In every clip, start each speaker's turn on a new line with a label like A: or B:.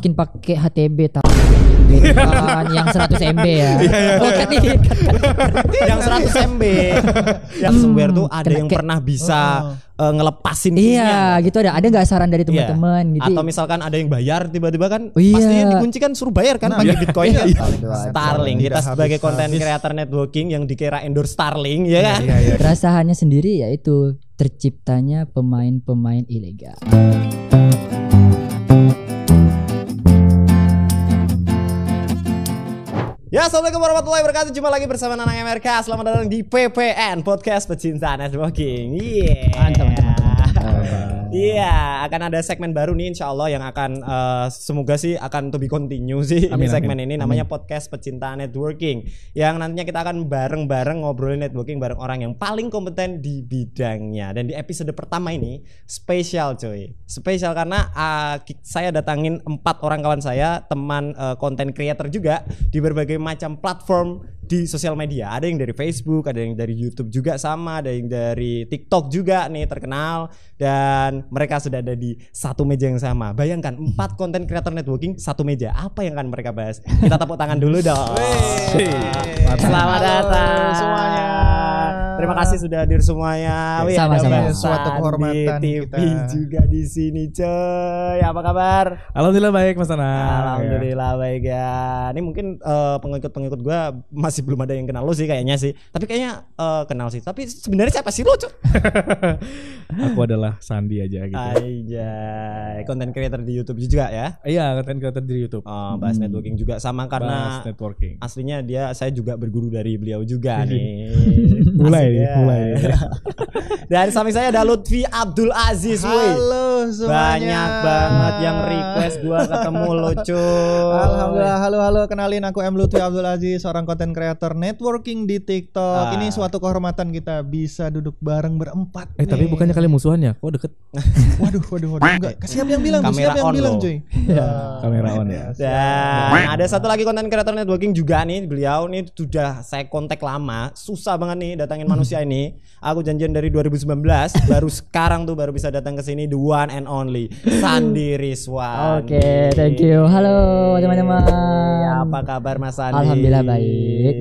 A: masukin pakai HTB gitu kan, yang 100 MB ya. Bukan nih.
B: Yang 100 MB. Yang ransomware tuh ada yang pernah bisa ngelepasin
A: Iya, gitu ada nggak saran dari teman-teman gitu.
B: Atau misalkan ada yang bayar tiba-tiba kan pasti dikunci kan suruh bayar kan pakai Bitcoin kan. Starlink, kita sebagai konten creator networking yang dikira endorse Starlink ya kan.
A: Keresahannya sendiri yaitu terciptanya pemain-pemain ilegal.
B: Ya, assalamualaikum warahmatullahi wabarakatuh. Jumpa lagi bersama Nanang MRK. Selamat datang di PPN, Podcast Pecinta Networking. Iya, akan ada segmen baru nih insya Allah yang akan semoga sih akan to be continue sih. Amin, segmen ini namanya Podcast Pecinta Networking, yang nantinya kita akan bareng-bareng ngobrolin networking bareng orang yang paling kompeten di bidangnya. Dan di episode pertama ini spesial coy. Spesial karena saya datangin 4 orang kawan saya, teman content creator juga di berbagai macam platform di sosial media. Ada yang dari Facebook, ada yang dari YouTube juga sama, ada yang dari TikTok juga nih terkenal, dan mereka sudah ada di satu meja yang sama. Bayangkan 4 content creator networking satu meja. Apa yang akan mereka bahas? Kita tepuk tangan dulu dong. Selamat datang semuanya. Terima kasih sudah hadir semuanya.
A: Sama-sama.
C: Suatu kehormatan
B: di TV
C: kita
B: juga di sini coy. Apa kabar?
D: Alhamdulillah baik Mas Ana.
B: Alhamdulillah baik ya. Ini mungkin pengikut-pengikut gue masih belum ada yang kenal lo sih kayaknya sih. Tapi kayaknya kenal sih. Tapi sebenarnya siapa sih lo cuy?
D: Aku adalah Sandi aja gitu.
B: Aja. Content creator di YouTube juga ya?
D: Iya, content creator di YouTube.
B: Bahas networking juga sama karena
D: bahas networking.
B: aslinya saya juga berguru dari beliau juga nih.
D: mulai.
B: Dan samping saya ada Lutfi Abdul Aziz.
C: Halo semuanya.
B: Banyak banget yang request gua ketemu lo cuy.
C: Alhamdulillah. Halo, kenalin aku Lutfi Abdul Aziz, seorang content creator networking di TikTok. Ini suatu kehormatan kita bisa duduk bareng berempat.
D: Tapi bukannya kalian musuhan ya? Kok deket?
C: Waduh. Enggak. Siapa yang bilang?
B: Kamera
C: Siapa yang
B: on
C: bilang,
B: loh.
C: cuy?
D: Kamera on ya.
B: Dan ada satu lagi content creator networking juga nih. Beliau nih sudah saya kontak lama. Susah banget nih datangin manusia ini. Aku janjian dari 2019, baru sekarang tuh baru bisa datang ke sini, the one and only Sandi Rizwan.
A: Oke, thank you. Halo teman-teman.
B: Apa kabar Mas Sandi?
A: Alhamdulillah baik.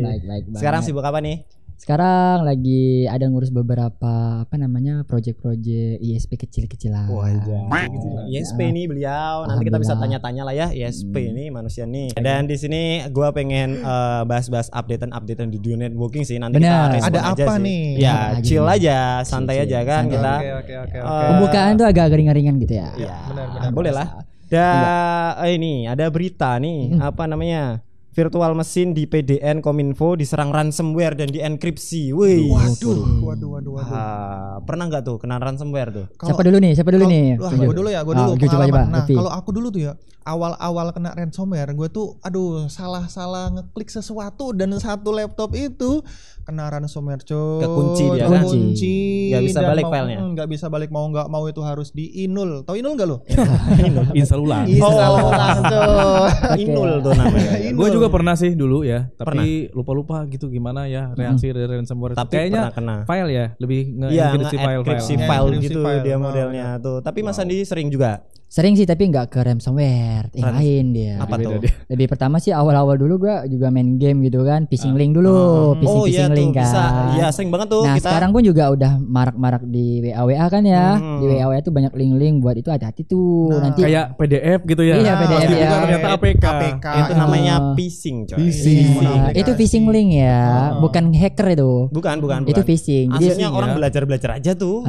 B: Sekarang sibuk apa nih?
A: Sekarang lagi ada ngurus beberapa project-project ISP kecil-kecilan.
B: ISP ini beliau. Nanti kita bisa tanya-tanya lah ya ISP ini manusia nih. Dan di sini gua pengen bahas-bahas updatean di dunia networking sih. Nanti kita respon
C: ada
B: aja
C: apa
B: sih.
C: nih?
B: Ya, chill aja, santai aja kan kita.
C: Oke.
A: Pembukaan tuh agak ringan-ringan gitu ya.
B: Iya,
C: Benar.
B: boleh lah. Ini ada berita nih, apa namanya? Virtual mesin di PDN Kominfo diserang ransomware dan dienkripsi. Wih.
C: Waduh.
B: Pernah nggak tuh kena ransomware tuh?
A: Siapa dulu nih?
C: Gue dulu ya.
A: Coba.
C: Nah, kalau aku dulu tuh ya, awal-awal kena ransomware, gue tuh salah ngeklik sesuatu dan satu laptop itu kena ransomware, coy.
B: Kekunci dia. Nggak bisa balik filenya.
C: Nggak bisa balik, mau nggak mau itu harus diinul. Tahu inul nggak lo?
D: Install ulang.
B: Inul tuh namanya.
D: Gue juga pernah sih dulu ya, tapi lupa gitu gimana ya reaksi dari ransomware.
B: Tapi
D: kayaknya
B: kena
D: file ya, lebih
B: nge-enkripsi file gitu
C: file.
B: dia modelnya tuh. Tapi Mas Andi sering juga.
A: Sering sih tapi nggak ke ransomware, yang lain dia.
B: Apa tuh?
A: Lebih pertama sih awal-awal dulu gua juga main game gitu kan, phishing link dulu, phishing link kan.
B: Iya, sering banget tuh
A: nah,
B: kita.
A: sekarang pun juga udah marak-marak di WA kan ya. Di WA tuh banyak link-link buat itu, hati-hati tuh. Nanti
D: kayak PDF gitu ya.
A: Iya, PDF ya.
D: Ternyata APK.
B: Itu namanya phishing, coy.
A: Itu phishing link ya, bukan hacker itu.
B: Bukan.
A: Itu phishing. Jadi
B: Aslinya orang belajar aja tuh.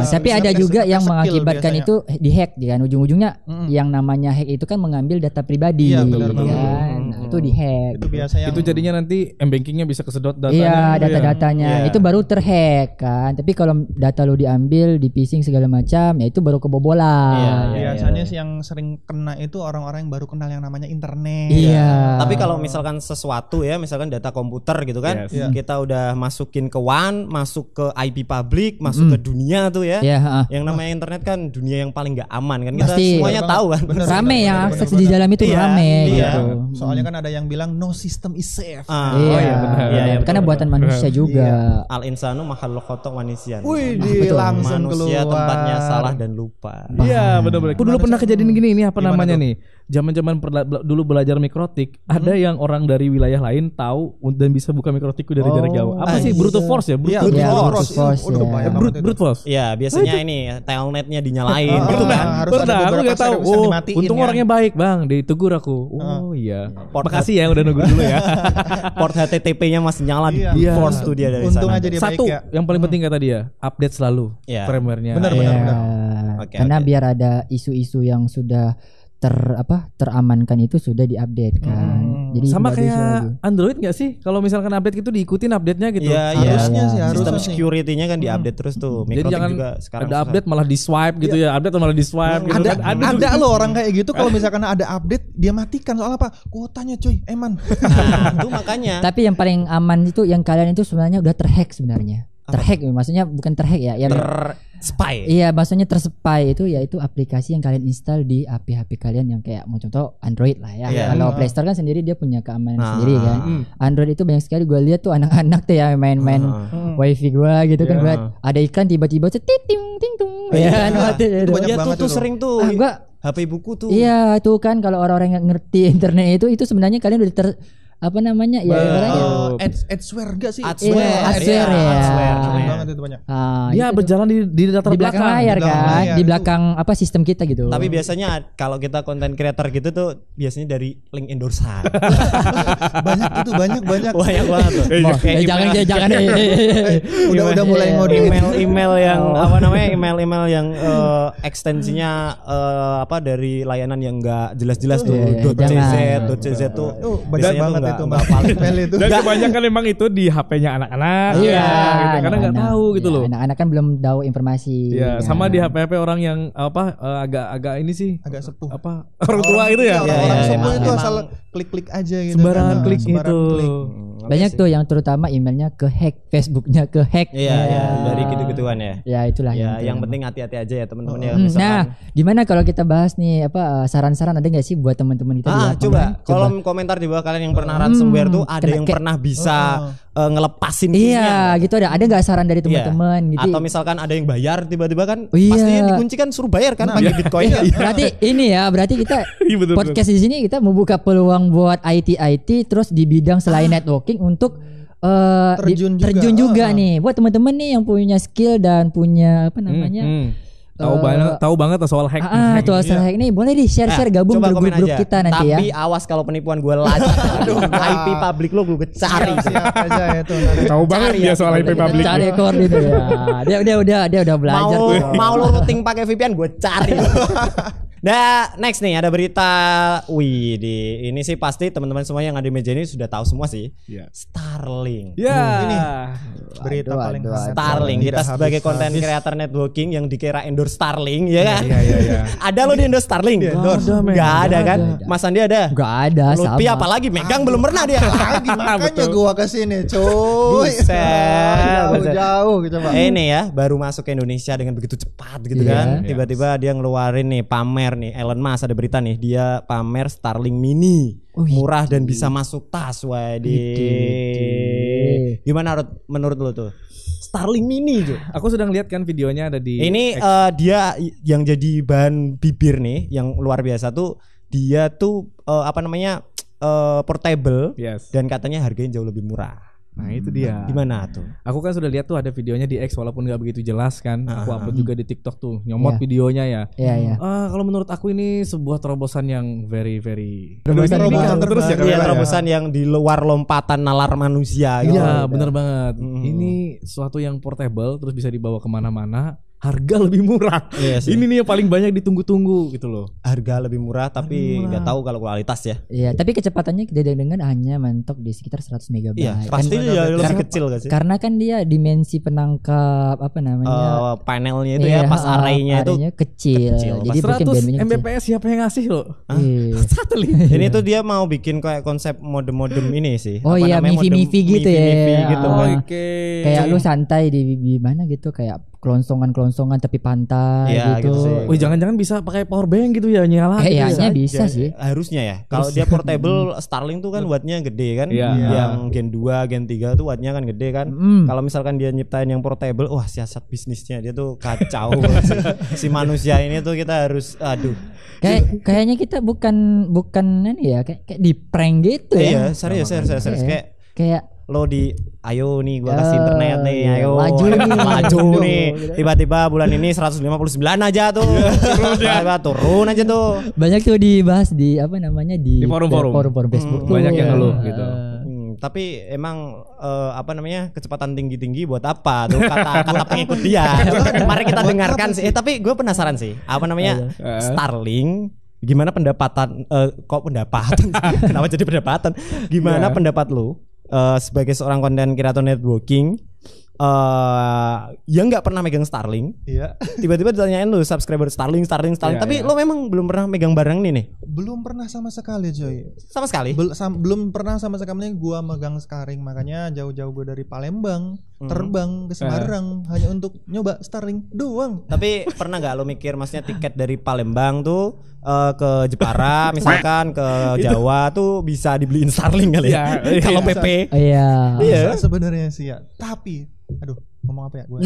A: tapi ada juga yang
C: skill
A: mengakibatkan
C: biasanya.
A: itu dihack kan, ujung-ujungnya yang namanya hack itu kan mengambil data pribadi.
C: Iya, benar.
A: Kan? Nah, itu dihack.
C: Itu biasanya.
D: Itu jadinya nanti m-bankingnya bisa kesedot datanya.
A: Iya, data-datanya
B: Iya.
A: itu baru terhack kan. Tapi kalau data lu diambil, di phishing segala macam, ya itu baru kebobolan.
C: biasanya sih yang sering kena itu orang-orang yang baru kenal yang namanya internet.
A: Iya.
B: Tapi kalau misalkan sesuatu ya, misalkan data komputer gitu kan,
D: Yes.
B: kita udah masukin ke WAN, masuk ke IP public, masuk ke dunia tuh ya.
A: Iya,
B: Yang namanya internet kan dunia yang paling nggak aman kan. Kita
A: Pasti.
B: semuanya tahu kan.
A: Rame yang akses di dalam itu rame
B: iya.
A: gitu.
C: Soalnya kan ada yang bilang no system is safe.
A: Iya,
D: benar.
B: Iya,
A: karena buatan manusia juga.
B: Al insanu makhluk khotok wanisian.
C: Wih,
A: betul.
C: langsung
B: Manusia
C: keluar.
B: tempatnya salah dan lupa.
D: Iya, benar-benar. Aku dulu pernah kejadian gini, ini apa namanya nih? zaman-zaman dulu belajar mikrotik, ada yang orang dari wilayah lain tahu dan bisa buka mikrotik dari jarak jauh. Apa sih brute force ya?
C: Iya,
A: Iya,
C: brute force.
A: brute force,
C: Udah
A: ya.
C: kebayang banget itu.
D: Brute force.
B: Iya, biasanya ini telnetnya dinyalain
C: Oh,
B: gitu kan.
C: harus ada
D: Pernah, aku
C: beberapa
D: nggak tahu.
C: service yang dimatiin
D: Untung
C: ya.
D: orangnya baik bang, ditegur aku. Oh iya.
B: Port
D: Makasih ya udah nunggu dulu ya.
B: Port HTTP-nya masih nyala di
C: Iya.
B: force tuh dia dari
C: Untung
B: sana.
C: aja dia
D: Satu
C: baik ya.
D: yang paling penting kata dia, update selalu
B: Iya.
D: firmware-nya.
C: Benar,
A: Iya.
C: benar.
B: Oke,
A: Karena
B: oke.
A: biar ada isu-isu yang sudah teramankan itu sudah diupdate kan. Jadi
D: Sama
A: nggak ada isu
D: kayak
A: lagi.
D: Android nggak sih? Kalau misalkan update gitu diikutin update-nya gitu.
B: Iya, iya.
C: Harusnya sih,
B: Sistem
C: harusnya sih.
B: security-nya kan diupdate terus tuh.
D: Jadi
B: Mikrotik
D: jangan
B: juga sekarang
D: ada
B: susah.
D: update malah di swipe gitu ya. Update malah di swipe gitu
C: Ada,
D: kan.
C: ada loh orang kayak gitu kalau misalkan ada update dia matikan soal apa? Kuotanya cuy, eman.
B: Nah, itu makanya.
A: Tapi yang paling aman itu yang kalian itu sebenarnya udah terhack sebenarnya. Terhack maksudnya bukan terhack ya, yang
B: Spy.
A: iya maksudnya terspy itu yaitu aplikasi yang kalian install di HP kalian yang kayak mau contoh Android lah ya.
B: Iya.
A: Kalau Play Store kan sendiri dia punya keamanan
B: Ah.
A: sendiri kan. Android itu banyak sekali gue lihat tuh anak-anak tuh ya main-main wifi gua gitu kan,
B: Iya.
A: buat ada iklan tiba-tiba ting ting tung.
B: Iya.
A: Ya, mati
C: Itu
A: itu.
C: banyak
B: Iya
C: banget
B: tuh
C: itu.
B: sering tuh.
A: Gua
B: HP buku tuh.
A: iya itu kan kalau orang-orang yang ngerti internet itu sebenarnya kalian udah apa namanya ya ibaratnya
C: Adsware gak sih?
B: Adsware.
A: Iya, Adsware
B: Iya,
A: ya.
B: Adsware
C: Banyak
B: namanya.
C: banget itu banyak.
A: Ah,
D: Dia
A: itu
D: berjalan di latar
A: di belakang layar
C: di belakang
A: kan,
C: layar
A: di
C: itu.
A: belakang apa sistem kita gitu.
B: Tapi biasanya kalau kita content creator gitu tuh biasanya dari link endorsean.
C: Banyak itu banyak.
B: Banyak banget tuh. Kayak
A: jangan
C: Udah mulai ngode.
B: email yang apa namanya email yang ekstensinya apa dari layanan yang enggak jelas-jelas tuh
A: Iya,
B: .cz tuh
C: Banyak
B: biasanya tuh
C: banget
B: nggak
C: itu
B: valid.
C: email itu.
D: Dan kebanyakan emang itu di HP-nya anak-anak.
A: Iya,
D: gitu. Karena nggak
A: anak-anak.
D: tahu gitu
A: Iya,
D: loh.
A: Anak-anak kan belum tahu informasi.
D: Iya,
A: kan.
D: sama di HP orang yang agak ini sih.
C: Agak sepuh.
D: Apa orang tua itu ya?
C: Orang
B: Iya,
C: sepuh itu
B: emang.
C: asal klik-klik aja gitu.
D: Sembarangan
C: kan.
D: klik
C: Sembarangan
D: itu.
C: klik.
A: Banyak tuh yang terutama emailnya ke hack, Facebooknya ke hack.
B: Iya, iya, dari gitu-gituan ya.
A: Ya itulah
B: Ya, yang
A: terutama.
B: penting hati-hati aja ya teman-teman ya.
A: Nah,
B: Misalkan
A: gimana kalau kita bahas nih apa saran-saran ada nggak sih buat teman-teman kita di lapangan?
B: coba kolom komentar di bawah kalian yang pernah ransomware tuh ada
A: kena
B: yang
A: kayak-
B: pernah bisa ngelepasin
A: Iya,
B: fee-nya.
A: gitu ada nggak saran dari
B: Iya.
A: teman-teman gitu?
B: Atau misalkan ada yang bayar tiba-tiba kan
A: Oh, iya.
B: pasti yang dikunci kan suruh bayar kan pakai Bitcoin.
A: Berarti ini ya, berarti kita
D: Iya, betul,
A: podcast di sini kita membuka peluang buat IT terus di bidang selain networking untuk
C: Terjun juga.
A: nih buat teman-teman nih yang punya skill dan punya apa namanya
D: Tahu banget soal hack.
A: tuh asal hack nih boleh di share gabung
B: Coba
A: ke
B: komen
A: grup
B: aja.
A: kita nanti
B: Tapi
A: ya.
B: awas kalau penipuan gue lacak. Aduh, IP publik lo gue cari.
C: Siap aja itu.
D: Tahu banget
B: Cari
D: dia
B: ya,
D: soal IP public.
A: Cari koordinat ya. Dia udah belajar tuh.
B: Mau lo routing pakai VPN gue cari. Nah, next nih ada berita. Wih, ini sih pasti teman-teman semua yang ada di meja ini sudah tahu semua sih.
D: Iya.
B: Starlink.
D: Ya.
C: Berita paling
A: aduh,
C: hangat.
B: Starlink, kita
C: Tidak
B: sebagai
C: habis-habis.
B: content creator networking yang dikira endorse Starlink ya kan?
D: Iya.
B: Ada lo di endorse Starlink? Gak ada kan? Mas Andi ada?
A: Gak ada
B: Lutfi
A: sama.
B: apalagi megang belum pernah dia.
C: Lagi makanya gua kesini cuy.
B: Buset.
C: Jauh gitu Pak.
B: Ini ya baru masuk ke Indonesia dengan begitu cepat gitu
A: Iya.
B: kan. Tiba-tiba dia ngeluarin nih pamer nih Elon Musk ada berita nih dia pamer Starlink Mini. Murah dan bisa masuk tas.
A: Widih.
B: Gimana menurut lo tuh? Starlink Mini tuh.
D: Aku sedang lihat kan videonya ada di
B: Ini dia yang jadi bahan bibir nih yang luar biasa tuh dia tuh apa namanya portable
D: Yes.
B: dan katanya harganya jauh lebih murah.
D: Nah, itu dia.
B: Gimana tuh?
D: Aku kan sudah lihat tuh ada videonya di X walaupun nggak begitu jelas kan. Aku upload juga di TikTok tuh nyomot
A: Iya.
D: videonya ya.
A: Iya.
D: Kalau menurut aku ini sebuah terobosan yang very
A: Terobosan
D: Ini
C: terobosan
D: terus ya
C: terbaru.
B: Iya,
C: ya.
B: terobosan yang di luar lompatan nalar manusia gitu.
D: Iya benar banget. Ini sesuatu yang portable terus bisa dibawa kemana-mana. Harga lebih murah.
B: Iya sih.
D: Ini nih yang paling banyak ditunggu-tunggu gitu loh.
B: Harga lebih murah tapi nggak tahu kalau kualitas ya.
A: Iya, tapi kecepatannya dengan hanya mentok di sekitar 100 MB.
B: Iya,
A: Kan-
B: pasti ya lebih
A: karena-
B: kecil gak sih?
A: Karena kan dia dimensi penangkap apa namanya?
B: Panelnya itu
A: Iya,
B: ya pas arraynya itu
A: kecil.
B: kecil.
A: Jadi mungkin
D: 100
A: bandwidthnya kecil.
D: Mbps siapa yang ngasih loh?
A: Iya.
D: Satelit.
B: ini tuh dia mau bikin kayak konsep modem-modem ini sih.
A: Oh
B: Apa
A: iya,
B: namanya, modem
A: MIFI gitu ya.
B: MIFI gitu.
A: Ah.
D: Oke.
A: Kayak lu santai di mana gitu kayak kelonsongan tapi pantai
B: Iya,
A: gitu.
B: gitu sih.
D: Wih, jangan-jangan bisa pakai power bank gitu ya, nyala.
A: Kayaknya bisa sih.
B: Harusnya ya. Kalau dia portable Starlink tuh kan wattnya gede kan.
D: Iya.
B: Yang Gen 2, Gen 3 tuh wattnya kan gede kan. Kalau misalkan dia nyiptain yang portable, wah siasat bisnisnya dia tuh kacau. si manusia ini tuh kita harus
A: Kayaknya kita bukan ini ya, kayak di prank gitu ya.
B: Iya, serius.
A: Kayak
B: Lo ayo nih gua kasih internet nih, ayo
A: maju nih.
B: Tiba-tiba bulan ini 159 aja tuh. Tiba-tiba turun aja tuh.
A: banyak tuh dibahas di di
D: forum-forum.
A: Facebook tuh.
D: Banyak yang ngeluh gitu.
B: Tapi emang kecepatan tinggi buat apa tuh kata pengikut dia. Mari kita dengarkan sih. Tapi gue penasaran sih. Starlink gimana pendapatan kenapa jadi pendapatan? Gimana pendapat lu sebagai seorang konten kreator networking yang nggak pernah megang Starlink, tiba-tiba ditanyain lu subscriber Starlink, tapi lo memang belum pernah megang barang ini nih?
C: Belum pernah sama sekali coy.
B: Sama sekali?
C: Belum pernah sama sekali gua megang Starlink, makanya jauh-jauh gua dari Palembang terbang ke Semarang hanya untuk nyoba Starlink doang.
B: Tapi pernah nggak lo mikir maksudnya tiket dari Palembang tuh ke Jepara misalkan ke Jawa tuh bisa dibeliin Starlink kali ya? Kalau PP.
A: Iya.
C: Sebenarnya sih ya. Tapi ngomong apa ya gue?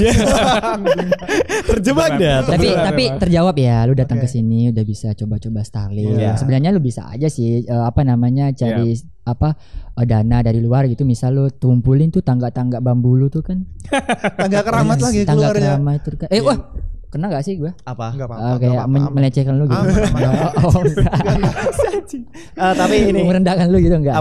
B: Terjebak dah.
A: Tapi terjawab ya, lu datang ke sini udah bisa coba-coba Starlink. Sebenarnya lu bisa aja sih cari dana dari luar gitu, misal lu tumpulin tuh tangga-tangga bambu lu tuh kan.
C: Tangga keramat lagi keluarnya.
A: Tangga keramat itu kan. Wah, kena gak sih gue?
B: Apa?
C: Enggak apa-apa.
A: Kayak melecehkan lu gitu.
B: Tapi ini
A: merendahkan lu gitu enggak?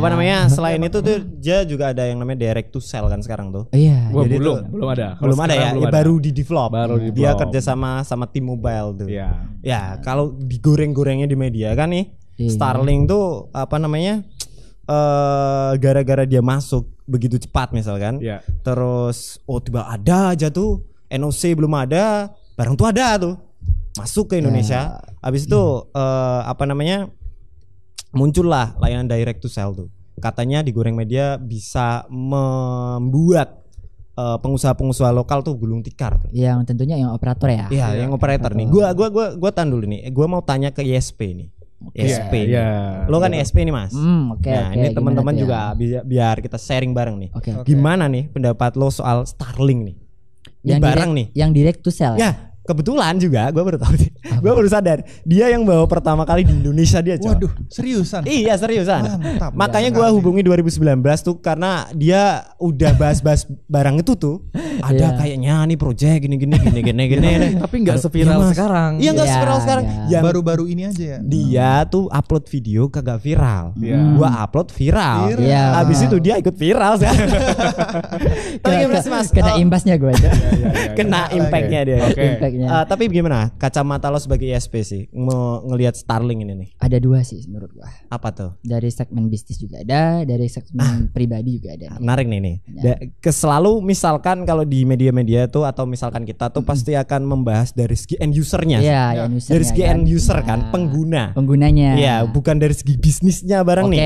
B: Selain itu tuh dia juga ada yang namanya direct to sell kan sekarang tuh.
A: Iya.
B: Jadi
D: belum ada.
B: Belum ada ya.
D: Belum ada.
B: Baru di develop. Dia kerja sama T-Mobile tuh.
D: Iya.
B: Ya, kalau digoreng-gorengnya di media kan nih, Starlink tuh gara-gara dia masuk begitu cepat misalkan. Terus tiba ada aja tuh NOC belum ada, barang tuh ada tuh masuk ke Indonesia. Habis itu muncullah layanan direct to sell tuh. Katanya digoreng media bisa membuat pengusaha-pengusaha lokal tuh gulung tikar tuh.
A: Yang tentunya yang operator ya.
B: Iya, yang operator nih. Gua tahan dulu nih. Gua mau tanya ke ISP nih. ISP. Lo kan ISP nih, Mas.
A: Oke.
B: Ini teman-teman juga biar kita sharing bareng nih. Gimana nih pendapat lo soal Starlink nih?
A: Yang direct to sell.
B: Ya, kebetulan juga gue baru tahu. Gue baru sadar dia yang bawa pertama kali di Indonesia dia.
C: Waduh, seriusan?
B: Iya, seriusan.
C: Mantap.
B: Makanya gue hubungi 2019 tuh karena dia udah bahas-bahas barang itu tuh. Ada kayaknya nih project gini.
D: Tapi nggak seviral sekarang.
B: Iya, nggak seviral sekarang.
C: Ya, baru-baru ini aja ya.
B: Dia tuh upload video kagak viral. Gua upload viral. Habis itu dia ikut viral sekarang. Tapi gimana sih, Mas?
A: Kena imbasnya gue aja.
B: Kena impactnya dia.
A: Impactnya.
B: Tapi gimana kacamata lo sebagai ISP sih ngelihat Starlink ini nih?
A: Ada dua sih menurut gua.
B: Apa tuh?
A: Dari segmen bisnis juga ada, dari segmen pribadi juga ada.
B: Menarik nih. Selalu misalkan kalau di media-media tuh atau misalkan kita tuh pasti akan membahas dari segi end usernya.
A: Iya, end usernya.
B: Dari segi end user kan,
A: penggunanya.
B: Iya, bukan dari segi bisnisnya bareng nih.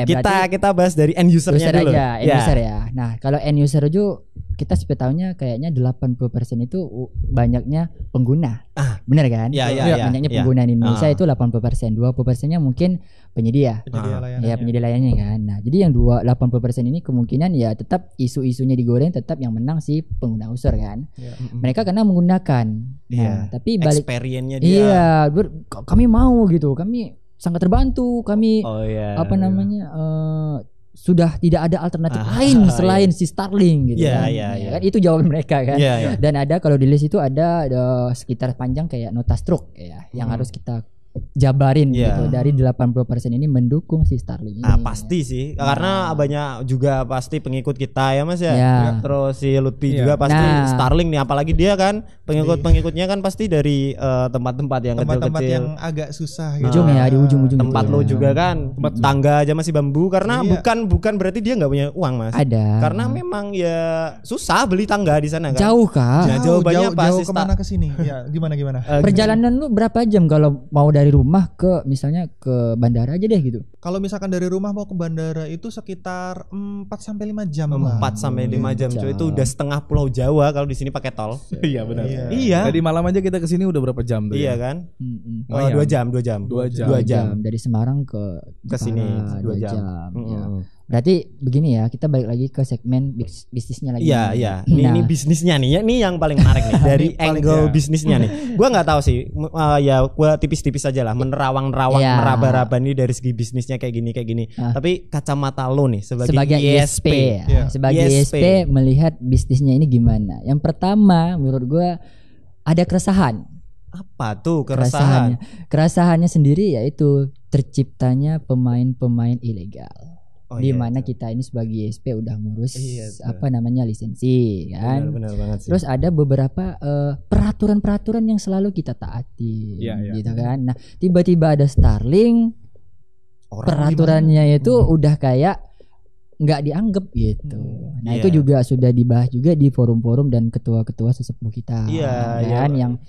B: Kita bahas dari end usernya dulu.
A: End user ya. Nah, kalau end user itu kita sepetahunya kayaknya 80% itu banyaknya pengguna. Benar kan? Banyaknya pengguna di Indonesia itu 80%. 20%-nya mungkin penyedia layannya kan. Nah, jadi yang 80% ini kemungkinan ya tetap isu-isunya digoreng, tetap yang menang si pengguna user kan. Mereka karena menggunakan. Nah, tapi balik
B: experience-nya dia.
A: Kami mau gitu. Kami sangat terbantu. Kami sudah tidak ada alternatif lain selain si Starlink gitu kan. Kan itu jawaban mereka kan. Dan ada kalau di list itu ada sekitar panjang kayak nota stroke ya yang harus kita jabarin gitu dari 80% ini mendukung si Starlink ini.
B: Pasti sih karena banyak juga pasti pengikut kita ya Mas ya. Terus si Lutfi juga pasti Starlink nih, apalagi dia kan pengikutnya kan pasti dari tempat-tempat yang kecil-kecil
C: yang agak susah gitu.
A: Di ujung-ujung
B: tempat lo juga kan tangga aja masih bambu karena bukan berarti dia nggak punya uang Mas.
A: Ada.
B: Karena memang ya susah beli tangga di sana kan.
A: Jauh kah?
C: Jauh kemana ke sini? Ya, gimana?
A: Perjalanan lu berapa jam kalau mau dari dari rumah ke misalnya ke bandara aja deh gitu.
C: Kalau misalkan dari rumah mau ke bandara itu sekitar 4 sampai 5 jam.
B: 4 sampai 5 jam. Cuy, itu udah setengah Pulau Jawa kalau di sini pakai tol.
D: Iya benar.
B: Iya.
D: Tadi malam aja kita kesini udah berapa jam tuh?
B: Iya kan?
D: 2
B: jam.
A: Dari Semarang ke
B: sini 2 jam.
A: Ya. Berarti begini ya, kita balik lagi ke segmen bisnisnya lagi.
B: Iya. Ini bisnisnya nih. Ini yang paling menarik nih dari angle bisnisnya nih. Gua nggak tahu sih. Ya gua tipis-tipis aja lah menerawang-nerawang meraba-raba nih dari segi bisnisnya kayak gini. Tapi kacamata lo nih sebagai ISP.
A: Sebagai ISP melihat bisnisnya ini gimana? Yang pertama menurut gua ada keresahan.
B: Apa tuh keresahan?
A: Keresahannya sendiri yaitu terciptanya pemain-pemain ilegal. Di mana kita ini sebagai ISP udah ngurus lisensi kan.
B: Benar banget sih.
A: Terus ada beberapa peraturan-peraturan yang selalu kita taati gitu kan. Nah, tiba-tiba ada Starlink, peraturannya itu udah kayak nggak dianggap gitu. Nah, itu juga sudah dibahas juga di forum-forum dan ketua-ketua sesepuh kita yang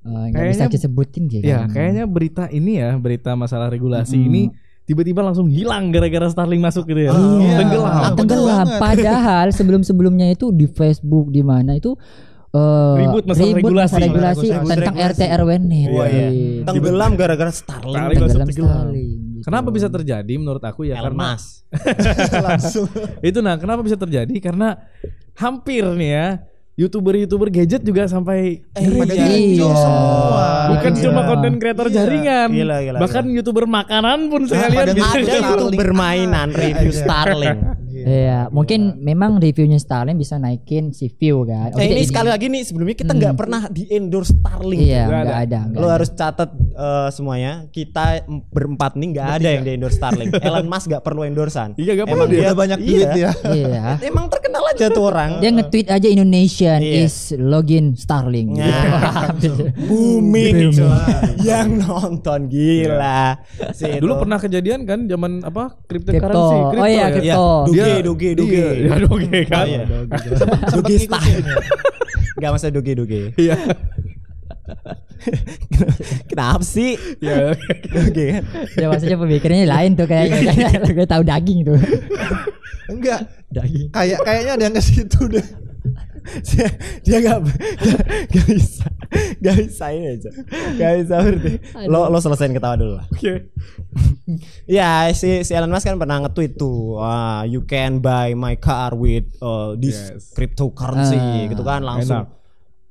A: nggak bisa disebutin gitu.
D: Iya, kayaknya berita masalah regulasi ini tiba-tiba langsung hilang gara-gara Starlink masuk gitu ya.
A: Tenggelam. Padahal sebelum-sebelumnya itu di Facebook di mana itu
D: ribut masalah regulasi
A: tentang RT RW-net.
B: Tenggelam gara-gara Starlink.
A: Starlink.
D: Kenapa bisa terjadi menurut aku ya
B: Elon
D: karena
B: Musk.
D: langsung. Kenapa bisa terjadi? Karena hampir nih ya YouTuber gadget juga sampai semua. Bukan cuma konten kreator jaringan.
B: Gila.
D: Bahkan YouTuber makanan pun sekalian
B: ada YouTuber mainan review Starlink.
A: Iya, mungkin memang reviewnya Starlink bisa naikin si view kan.
B: Ini sekali lagi nih sebelumnya kita nggak pernah di endorse Starlink.
A: Iya, nggak ada.
B: Lo harus catat semuanya. Kita berempat nih nggak ada yang di endorse Starlink. Elon Musk nggak perlu endorsean.
D: Iya, nggak perlu.
C: Dia banyak duit ya.
A: Iya.
B: Emang terkenal aja tuh orang.
A: Dia nge-tweet aja Indonesian is login Starlink.
B: Booming yang nonton gila.
D: Dulu pernah kejadian kan zaman cryptocurrency.
A: Oh iya, kripto.
B: Doge kan. Doge style. Enggak masa doge. Iya. Kenapa sih?
D: Ya,
B: Doge kan.
A: Ya maksudnya pemikirannya lain tuh kayaknya. Gue tahu daging tuh.
C: Enggak.
A: Daging.
C: Kayaknya ada yang ke situ deh.
B: Dia gak bisa ini aja. Gak bisa berarti. Lo selesain ketawa dulu lah.
D: Oke.
B: Ya si Elon Musk kan pernah nge-tweet tuh, you can buy my car with this cryptocurrency gitu kan, langsung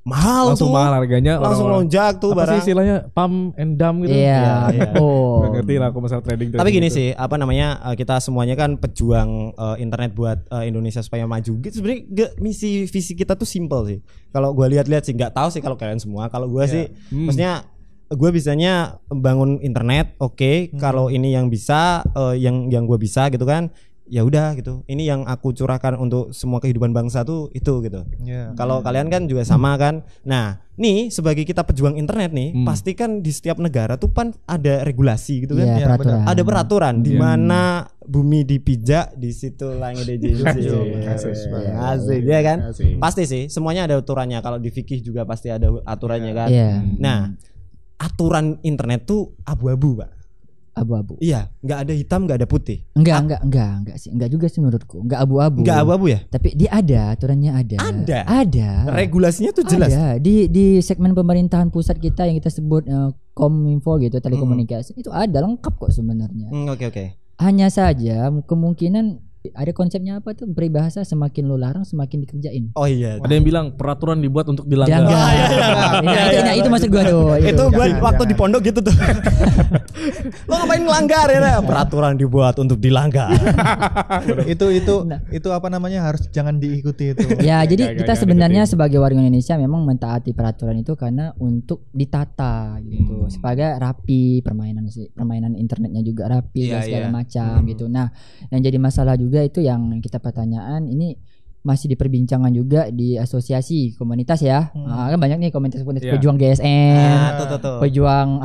B: mahal
D: langsung
B: tuh.
D: Mahal harganya,
B: langsung lonjak tuh
D: apa
B: barang.
D: Sih istilahnya pump and dump gitu.
A: Iya.
D: Gak ngerti lah aku masalah trading.
B: Tapi gini gitu. Sih, kita semuanya kan pejuang internet buat Indonesia supaya maju. Gitu sebenarnya visi kita tuh simple sih. Kalau gue lihat-lihat sih, nggak tahu sih kalau kalian semua. Kalau gue sih, maksudnya gue bisanya bangun internet, kalau ini yang bisa, yang gue bisa gitu kan. Ya udah gitu. Ini yang aku curahkan untuk semua kehidupan bangsa tuh itu gitu. Kalau kalian kan juga sama kan. Nah, nih sebagai kita pejuang internet nih, pasti kan di setiap negara tuh kan ada regulasi gitu kan.
A: Peraturan.
B: Ada peraturan di mana bumi dipijak, di situ langit dijunjung. Asik ya kan? Pasti sih, semuanya ada aturannya. Kalau di fikih juga pasti ada aturannya kan. Nah, aturan internet tuh abu-abu, Pak.
A: Abu-abu.
B: Iya, nggak ada hitam, nggak ada putih.
A: Enggak sih, enggak juga sih menurutku. Enggak abu-abu.
B: Enggak abu-abu ya?
A: Tapi dia ada, aturannya ada. Ada.
B: Regulasinya tuh jelas.
A: Ada. Di segmen pemerintahan pusat kita yang kita sebut Kominfo gitu, telekomunikasi itu ada lengkap kok sebenarnya.
B: Oke.
A: Hanya saja kemungkinan ada konsepnya apa tuh, peribahasa semakin lu larang semakin dikerjain.
B: Oh iya.
D: Ada yang bilang peraturan dibuat untuk dilanggar.
A: Itu maksud gua tuh.
B: Itu gua waktu di pondok gitu tuh. Lo ngapain ngelanggar ya? Peraturan dibuat untuk dilanggar.
C: itu apa namanya, harus jangan diikuti itu.
A: Ya, jadi kita sebenarnya sebagai warga Indonesia memang mentaati peraturan itu karena untuk ditata gitu. Supaya rapi permainan internetnya juga rapi dan segala macam gitu. Nah, yang jadi masalah juga itu yang kita pertanyaan ini masih diperbincangkan juga di asosiasi komunitas ya. Kan banyak nih komunitas pejuang GSM, pejuang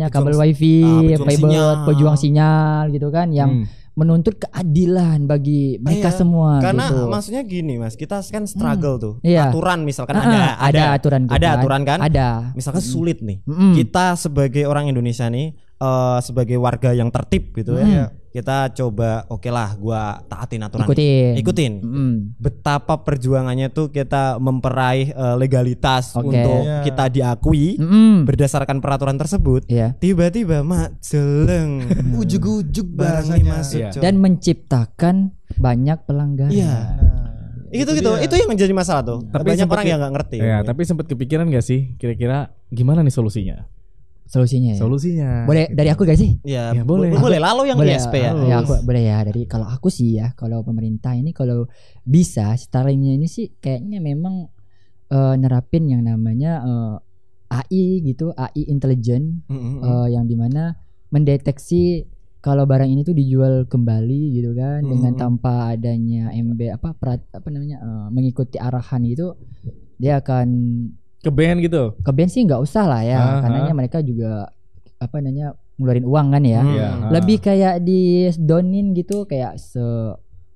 A: kabel wifi, fiber, pejuang sinyal gitu kan, yang menuntut keadilan bagi mereka semua.
B: Karena
A: gitu.
B: maksudnya gini Mas, kita kan struggle tuh.
A: Iya.
B: Aturan misalkan
A: ada aturan.
B: Ada aturan kan?
A: Ada.
B: Misalkan sulit nih. Kita sebagai orang Indonesia nih, sebagai warga yang tertib gitu ya. Kita coba oke lah gua taatin aturan. Ikutin. Betapa perjuangannya tuh kita memperaih legalitas untuk kita diakui berdasarkan peraturan tersebut. Tiba-tiba jeleng
C: ujuk-ujuk
B: barangnya masuk
A: dan menciptakan banyak pelanggaran.
B: Itu yang menjadi masalah tuh. Tapi banyak orang yang nggak ngerti.
D: Tapi sempat kepikiran gak sih kira-kira gimana nih solusinya?
A: Solusinya. Boleh dari aku gak sih?
B: Ya boleh. Boleh lalu yang ISP ya.
A: Ya aku boleh ya. Dari kalau aku sih ya, kalau pemerintah ini kalau bisa Starlink-nya ini sih kayaknya memang nerapin yang namanya AI gitu, AI intelligent, yang dimana mendeteksi kalau barang ini tuh dijual kembali gitu kan, dengan tanpa adanya mengikuti arahan gitu, dia akan
D: ke-ban gitu.
A: Ke-ban sih nggak usah lah ya, karena mereka juga ngeluarin uang kan ya. Lebih kayak di downin gitu, kayak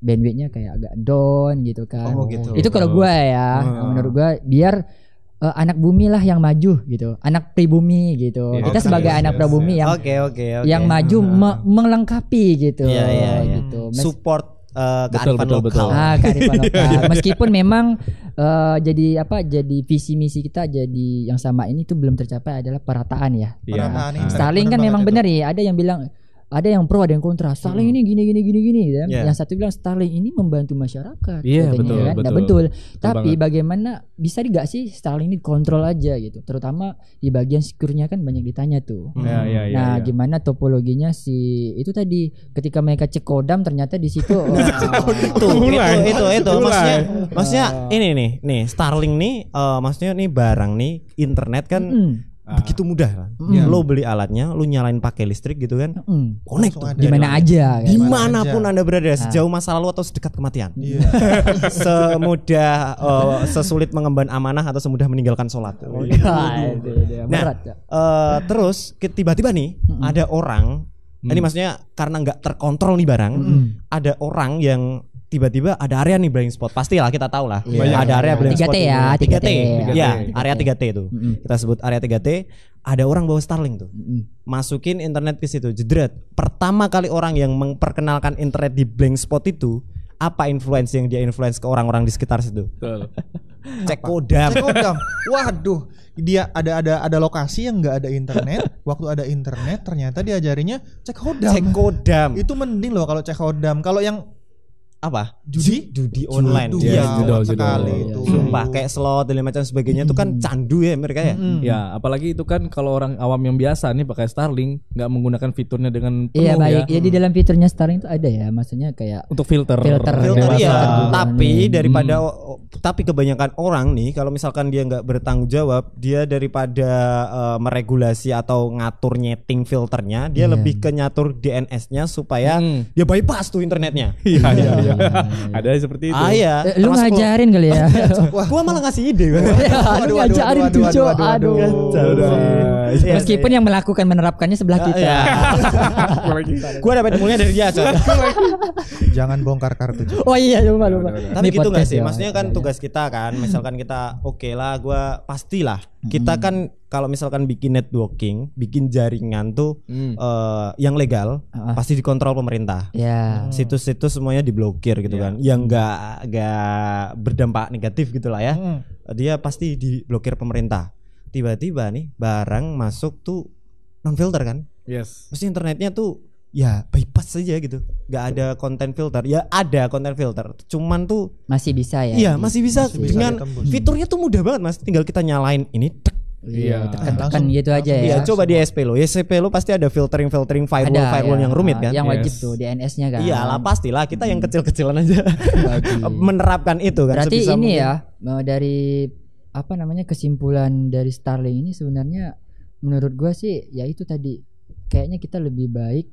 A: bandwidth-nya kayak agak down gitu kan.
B: Gitu.
A: Itu kalau gue ya, menurut gue biar anak bumi lah yang maju gitu, anak pribumi gitu. Kita sebagai anak pribumi yang yang maju melengkapi gitu. Gitu.
B: Support kearifan lokal.
A: Kearifan lokal. Meskipun memang jadi visi misi kita jadi yang sama ini tuh belum tercapai adalah perataan ya. Starlink kan memang benar ya, ada yang bilang, ada yang pro, ada yang kontra. Starlink ini gini kan. Yang satu bilang Starlink ini membantu masyarakat. Betul. Tapi bagaimana bisa enggak sih Starlink ini kontrol aja gitu. Terutama di bagian secure-nya kan banyak ditanya tuh. Gimana topologinya sih itu tadi ketika mereka cek kodam ternyata di situ
B: itu maksudnya ini nih Starlink nih maksudnya nih barang nih internet kan begitu mudah kan. Lo beli alatnya, lo nyalain pakai listrik gitu kan, connect tuh
A: di mana aja kan?
B: Dimanapun Anda berada, sejauh masa lalu atau sedekat kematian. Semudah sesulit mengemban amanah atau semudah meninggalkan sholat. Terus tiba-tiba nih ada orang, ini maksudnya karena nggak terkontrol nih barang, ada orang yang tiba-tiba ada area nih blind spot, pastilah kita tahu lah. Ada area blind spot 3T. Ya, area 3T itu. Kita sebut area 3T. Ada orang bawa Starlink tuh. Masukin internet ke situ, jedret. Pertama kali orang yang memperkenalkan internet di blind spot itu, apa influence yang dia influence ke orang-orang di sekitar situ? Cek kodam.
C: Waduh, dia ada lokasi yang nggak ada internet. Waktu ada internet ternyata diajarinya cek kodam. Itu mending loh kalau cek kodam. Kalau yang
B: apa? Judi online.
C: Judo sekali itu.
B: Sumpah kayak slot dan macam sebagainya itu kan candu ya mereka ya.
D: Ya, apalagi itu kan kalau orang awam yang biasa nih pakai Starlink nggak menggunakan fiturnya dengan penuh.
A: Iya baik. Ya di dalam fiturnya Starlink itu ada ya, maksudnya kayak
D: untuk filter
B: ya. Tapi kebanyakan orang nih kalau misalkan dia nggak bertanggung jawab, dia daripada meregulasi atau ngatur nyeting filternya, dia lebih ke nyatur DNS-nya supaya dia bypass tuh internetnya.
D: Iya. Ada seperti itu.
A: Lu ngajarin kali ya.
B: Gua malah ngasih ide.
A: Lu ngajarin tuh, aduh. Meskipun yang melakukan menerapkannya sebelah kita.
B: Gua dapat ilmunya dari dia, Cok.
C: Jangan bongkar kartu.
A: Oh iya, lupa.
B: Tapi gitu enggak sih? Maksudnya kan tugas kita kan, misalkan kita gua pastilah kita kan kalau misalkan bikin networking, bikin jaringan tuh yang legal pasti dikontrol pemerintah. Situs-situs semuanya diblokir gitu kan. Yang enggak berdampak negatif gitulah ya. Dia pasti diblokir pemerintah. Tiba-tiba nih barang masuk tuh non filter kan? Mesti internetnya tuh ya bypass saja gitu, nggak ada konten filter. Ya ada konten filter, cuman tuh
A: masih bisa ya.
B: Iya masih bisa dengan fiturnya tuh mudah banget mas, tinggal kita nyalain ini
A: tekan gitu aja ya.
B: Iya coba di SP lo pasti ada filtering firewall yang rumit kan.
A: Yang wajib tuh DNS-nya kan.
B: Iyalah pastilah, kita yang kecil-kecilan aja menerapkan itu kan.
A: Berarti ini ya dari kesimpulan dari Starlink ini sebenarnya menurut gua sih ya itu tadi, kayaknya kita lebih baik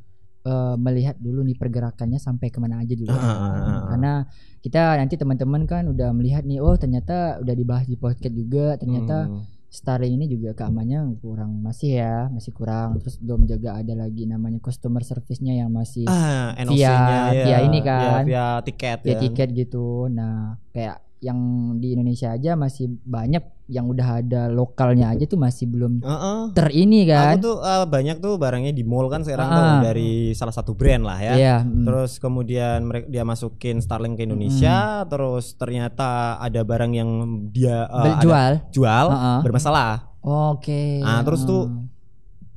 A: melihat dulu nih pergerakannya sampai kemana aja dulu. Karena kita nanti teman-teman kan udah melihat nih, oh ternyata udah dibahas di podcast juga, ternyata Starlink ini juga keamanannya masih kurang. Terus belum juga ada lagi namanya customer service-nya yang masih via ini kan,
B: via tiket
A: gitu. Nah, kayak yang di Indonesia aja masih banyak yang udah ada lokalnya aja tuh masih belum terini kan.
B: Aku tuh banyak tuh barangnya di mall kan sekarang tuh dari salah satu brand lah ya. Terus kemudian dia masukin Starlink ke Indonesia, terus ternyata ada barang yang dia jual bermasalah.
A: Oke.
B: Nah, terus tuh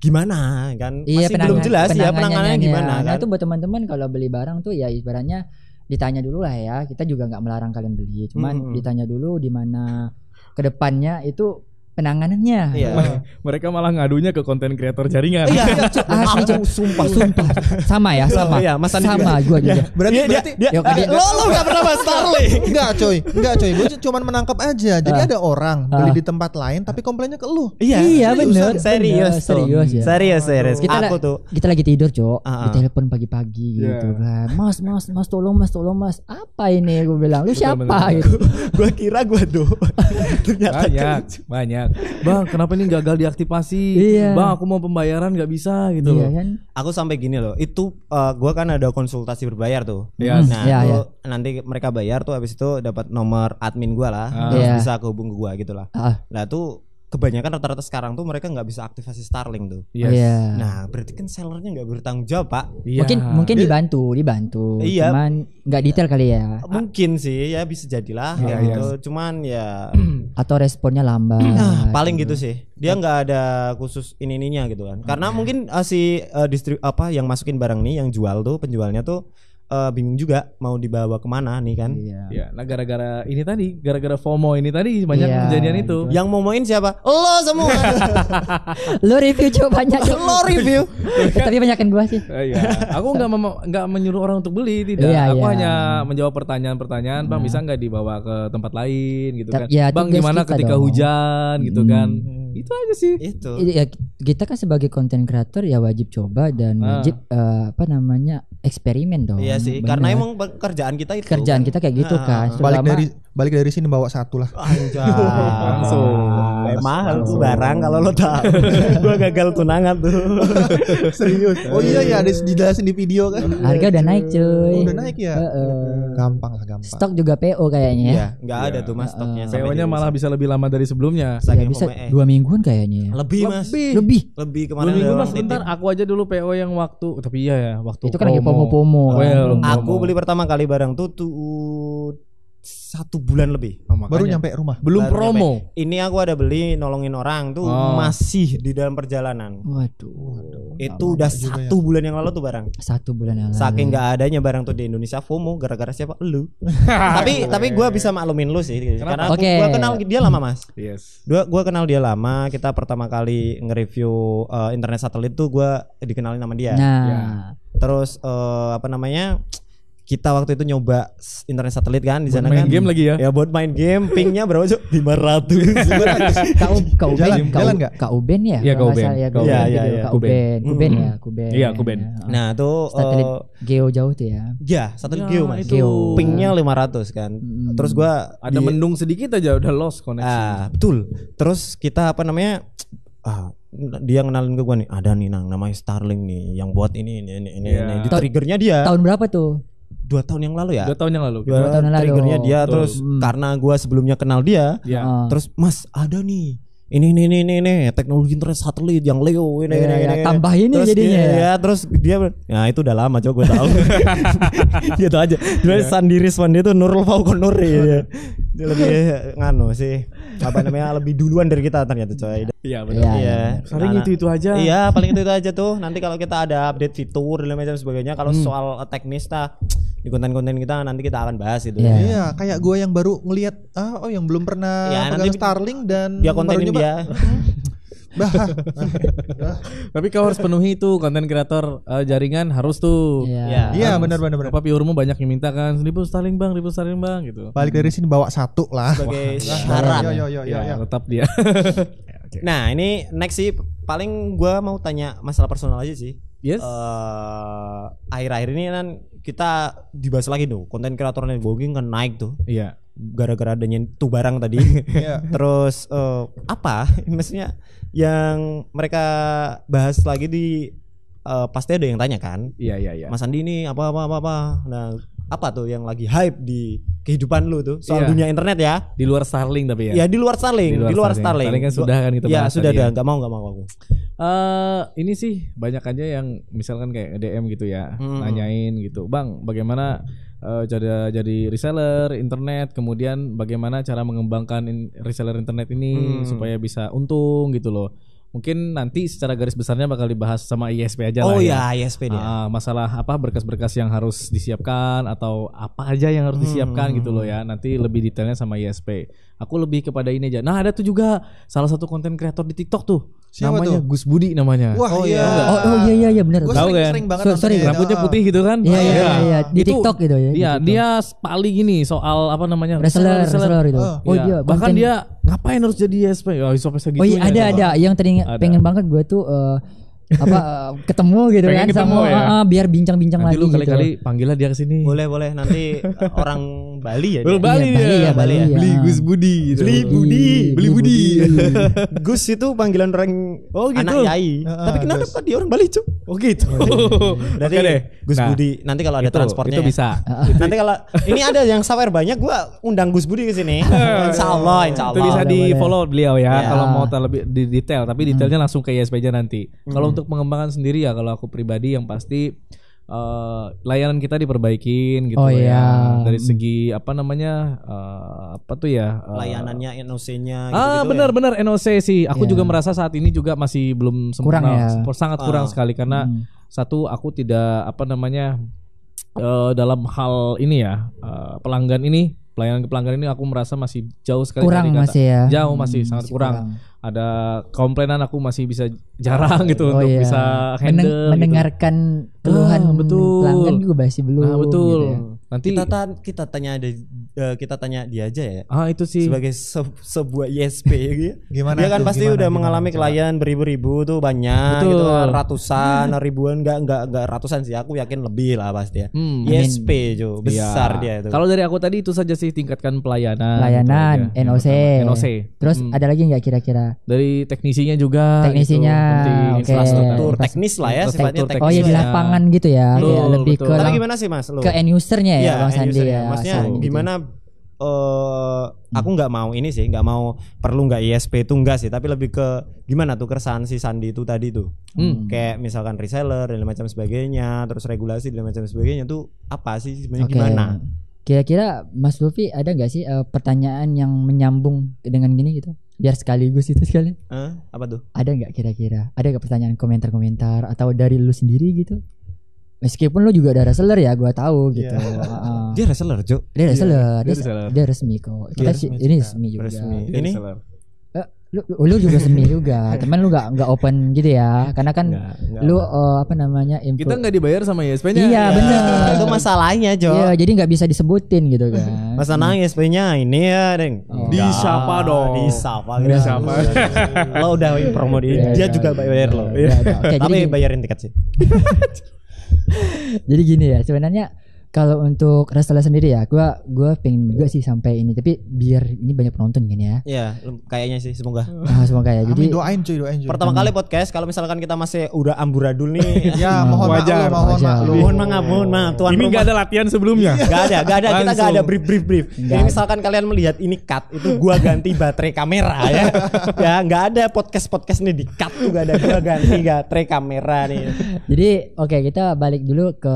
B: gimana kan? Masih belum jelas ya penanganannya gimana kan.
A: Nah, itu buat teman-teman kalau beli barang tuh ya ibaratnya ditanya dulu lah ya, kita juga nggak melarang kalian beli, cuman ditanya dulu di mana kedepannya itu penanganannya.
D: Mereka malah ngadunya ke konten kreator jaringan.
A: Sumpah. Sama ya, sama.
B: Iya, Mas Andi
A: sama gua juga.
C: Berarti
B: dia lo enggak pernah bahas Starlink.
C: Enggak coy. Gue cuma menangkap aja. Jadi ada orang beli di tempat lain tapi komplainnya ke lu.
A: Iya benar.
B: Serius ya. Serius.
A: Kita lagi tidur, Cok. Ditelepon pagi-pagi gitu kan. Mas, tolong Mas. Apa ini? Gue bilang, lu siapa gitu.
B: Gua kira gua ternyata
D: banyak. Bang, kenapa ini gagal diaktifasi? Bang, aku mau pembayaran nggak bisa gitu loh.
A: Kan?
B: Aku sampai gini loh. Itu gua kan ada konsultasi berbayar tuh. Nanti mereka bayar tuh, habis itu dapat nomor admin gua lah, terus bisa kehubung ke gua gitu lah. Nah tuh kebanyakan rata-rata sekarang tuh mereka nggak bisa aktifasi Starlink tuh. Nah berarti kan sellernya nggak bertanggung jawab, Pak.
A: Mungkin dibantu. Cuman nggak detail kali ya.
B: Mungkin sih ya, bisa jadilah gitu. Cuman ya
A: atau responnya lambat.
B: Paling gitu sih. Dia nggak ada khusus ininya gitu kan. Karena mungkin yang masukin barang nih, yang jual tuh, penjualnya tuh bingung juga mau dibawa kemana nih kan.
D: Nah gara-gara FOMO ini tadi banyak kejadian itu.
B: Yang momoin siapa? Lo semua.
A: Lo review coba banyak.
B: Lo review.
A: Tapi banyakin gua sih.
D: Aku nggak menyuruh orang untuk beli, tidak. Aku hanya menjawab pertanyaan-pertanyaan. Bang, bisa nggak dibawa ke tempat lain gitu kan? Bang, gimana ketika hujan gitu kan? Itu aja sih.
B: Itu.
A: Ya, kita kan sebagai konten kreator ya wajib coba dan wajib eksperimen dong.
B: Iya sih, karena emang kerjaan kita itu.
A: Kerjaan kita kayak gitu kan.
C: Balik dari sini bawa satu lah.
B: Langsung. Mahal tuh barang kalau lo tahu. Gua gagal tunangan tuh.
C: Serius. Oh iya ada dijelasin di video kan.
A: Harga udah naik cuy.
C: Udah naik ya. Gampang.
A: Stok juga PO kayaknya.
B: Iya, enggak ada tuh Mas stoknya.
D: PO-nya malah bisa lebih lama dari sebelumnya.
A: Bisa 2 mingguan kayaknya.
B: Lebih Mas.
A: Lebih
B: kemarin.
D: 2 minggu Mas, bentar. Aku aja dulu PO yang waktu, tapi waktu
A: itu kan lagi pomo-pomo.
B: Aku beli pertama kali barang tuh 1 bulan lebih.
C: Baru nyampe rumah.
D: Belum promo.
B: Ini aku ada beli nolongin orang tuh masih di dalam perjalanan.
A: Waduh.
B: Itu udah 1 bulan yang lalu tuh barang.
A: 1 bulan yang lalu.
B: Saking nggak adanya barang tuh di Indonesia, FOMO gara-gara siapa? Lu. tapi gue bisa maklumin lu sih. Karena gue kenal dia lama Mas.
D: Yes.
B: Gue kenal dia lama. Kita pertama kali nge-review internet satelit tuh gue dikenalin sama dia. Terus kita waktu itu nyoba internet satelit kan di sana kan.
D: Main game lagi ya.
B: Ya buat main game, pingnya berapa Cuk? 500.
A: Kak Uben ya?
D: Iya, Kak Uben.
A: Kuben.
D: Iya, Kuben.
B: Nah, tuh
A: satelit geo jauh tuh ya.
B: Iya, satelit geo Mas. Pingnya 500 kan. Terus gua
D: ada mendung sedikit aja udah lost koneksi.
B: Betul. Terus kita dia ngenalin ke gua nih, ada nih namanya Starlink nih yang buat ini. Di triggernya dia.
A: Tahun berapa tuh?
B: 2 tahun yang lalu ya.
D: 2 tahun yang lalu.
B: Triggernya dia. Terus karena gue sebelumnya kenal dia, terus Mas ada nih ini teknologi internet satelit yang Leo ini.
A: Tambah ini
B: terus
A: jadinya.
B: Ya terus dia, itu udah lama coba gue tahu. Gitu aja. Dia sendiri dia tuh Nurul Fauqon Nur ya. Dia lebih sih. Lebih duluan dari kita ternyata coy.
D: Iya benar.
B: Iya.
D: Paling itu aja.
B: Iya, paling itu aja tuh. Nanti kalau kita ada update fitur dan macam sebagainya, kalau soal teknis di konten-konten kita nanti kita akan bahas itu.
C: Iya, kayak gue yang baru ngelihat yang belum pernah pegang Starlink dan
B: dia kontenin dia.
D: Tapi kau harus penuhi itu konten kreator jaringan harus tuh.
C: Iya benar.
D: Apa viewermu banyak yang minta kan, ribu Starlink bang gitu.
C: Balik dari sini bawa 1 lah
B: sebagai syarat.
C: Ya,
D: tetap dia.
B: Nah ini next sih paling gue mau tanya masalah personal aja sih.
D: Yes.
B: Akhir-akhir ini kan kita dibahas lagi tuh konten kreator networking kan naik tuh.
D: Iya.
B: gara-gara adanya itu barang tadi. Terus apa? Maksudnya yang mereka bahas lagi di pasti ada yang tanya kan?
D: Iya.
B: Mas Andi ini apa. Nah, apa tuh yang lagi hype di kehidupan lu tuh soal dunia internet ya?
D: Di luar Starlink tapi ya.
B: Ya di luar Starlink.
D: Starlink kan sudah kan kita bahas.
B: Ya sudah dah, enggak mau aku.
D: Ini sih banyak aja yang misalkan kayak DM gitu ya, nanyain gitu. Bang, bagaimana jadi reseller internet, kemudian bagaimana cara mengembangkan reseller internet ini supaya bisa untung gitu loh. Mungkin nanti secara garis besarnya bakal dibahas sama ISP aja lah ya.
B: Oh ya, ISP dia.
D: Masalah apa berkas-berkas yang harus disiapkan atau apa aja yang harus disiapkan gitu loh ya. Nanti lebih detailnya sama ISP. Aku lebih kepada ini aja. Nah, ada tuh juga salah satu konten kreator di TikTok tuh.
C: Siapa
D: namanya
C: tuh?
D: Gus Budi namanya.
C: Wah, iya.
A: Iya benar.
C: Gue sering banget
A: sorry,
D: rambutnya putih gitu kan?
A: Iya. Di
D: itu,
A: TikTok gitu ya.
D: Iya, dia paling ini soal apa namanya?
A: Reseller itu.
D: Dia bahkan dia ngapain harus jadi ISP? Ya, sampai segitu.
A: Oh iya, ada yang tadi pengen banget gue tuh ketemu gitu pengen kan ketemu, sama biar bincang-bincang
D: nanti
A: lagi
D: lu kali-kali
A: gitu.
D: Panggillah dia ke sini.
B: Boleh nanti orang Bali ya.
D: Bali ya. Beli Gus Budi gitu. Beli Budi.
B: Gus itu panggilan orang anak yai. Tapi kenapa dia orang Bali, Cuk?
D: Oh gitu.
B: Berarti deh Gus Budi nanti kalau ada transportnya
D: itu bisa.
B: Nanti kalau ini ada yang sawer banyak gua undang Gus Budi ke sini. Insyaallah.
D: Itu bisa di-follow beliau ya kalau mau lebih di detail, tapi detailnya langsung ke ISP aja nanti. Kalau untuk pengembangan sendiri ya kalau aku pribadi yang pasti layanan kita diperbaikin gitu ya. Dari segi apa namanya
B: layanannya NOC-nya
D: benar NOC sih. Aku juga merasa saat ini juga masih belum sempurna, sangat kurang sekali karena satu aku tidak dalam hal ini ya pelayanan ke pelanggan ini aku merasa masih jauh sekali
A: kurang
D: masih sangat kurang. Ada komplainan aku masih bisa jarang gitu untuk bisa handle
A: mendengarkan keluhan pelanggan juga masih belum.
D: Betul.
A: Gitu ya.
B: Nanti kita tanya dia aja ya.
D: Itu sih
B: sebagai sebuah ISP gitu.
C: Gimana
B: dia kan
C: tuh,
B: pasti udah mengalami klien beribu-ribu tuh banyak gitu, ratusan, ribuan, enggak ratusan sih, aku yakin lebih lah pasti ya. ISP jo besar dia itu.
D: Kalau dari aku tadi itu saja sih, tingkatkan pelayanan
A: gitu NOC. Terus ada lagi nggak kira-kira?
D: Dari teknisinya juga.
B: Infrastruktur teknis lah ya, sifatnya teknis.
A: Oh ya, di lapangan gitu ya. Lebih ke.
B: Tapi gimana sih Mas?
A: Ke end usernya ya, Bang Sandi ya.
B: Maksudnya gimana? Aku nggak mau ini sih, nggak mau perlu nggak ISP itu enggak sih, tapi lebih ke gimana tuh keresahan si Sandi itu tadi tuh. Kayak misalkan reseller dan macam sebagainya, terus regulasi dan macam sebagainya tuh apa sih sebenarnya gimana?
A: Kira-kira Mas Luffy ada nggak sih pertanyaan yang menyambung dengan gini gitu? Biar sekaligus itu sekalian.
B: Apa tuh?
A: Ada nggak kira-kira? Ada nggak pertanyaan komentar-komentar atau dari lu sendiri gitu? Meskipun lu juga ada reseller ya, gua tahu gitu.
B: Dia reseller, Cuk.
A: Dia reseller. Dia resmi kok. Kita ini resmi juga.
B: Ini
A: lu juga resmi juga. Teman lu enggak open gitu ya. Karena kan lu
D: kita enggak dibayar sama ISP-nya.
A: Iya, benar.
B: Itu masalahnya, Jo.
A: Iya, jadi enggak bisa disebutin gitu kan.
B: Masalahnya ISP-nya ini ya, Deng.
D: Disapa dong.
B: Disapa. Lo udah promo dia juga bayar lo. Tapi bayarin tiket sih.
A: Jadi gini ya, sebenarnya kalau untuk reseller sendiri ya, gua pengen juga sih sampai ini, tapi biar ini banyak penonton kan ya.
B: Iya, kayaknya sih, semoga.
A: Semoga ya. Jadi
C: doain cuy.
B: Pertama kali podcast, kalau misalkan kita masih udah amburadul nih,
C: ya mohon maaf
B: tuan
D: ini nggak ada latihan sebelumnya.
B: Nggak ada, kita nggak ada brief. Ini misalkan kalian melihat ini cut, itu gua ganti baterai kamera ya. Ya nggak ada podcast nih di cut tuh, nggak ada, gua ganti baterai kamera nih.
A: Jadi oke, kita balik dulu ke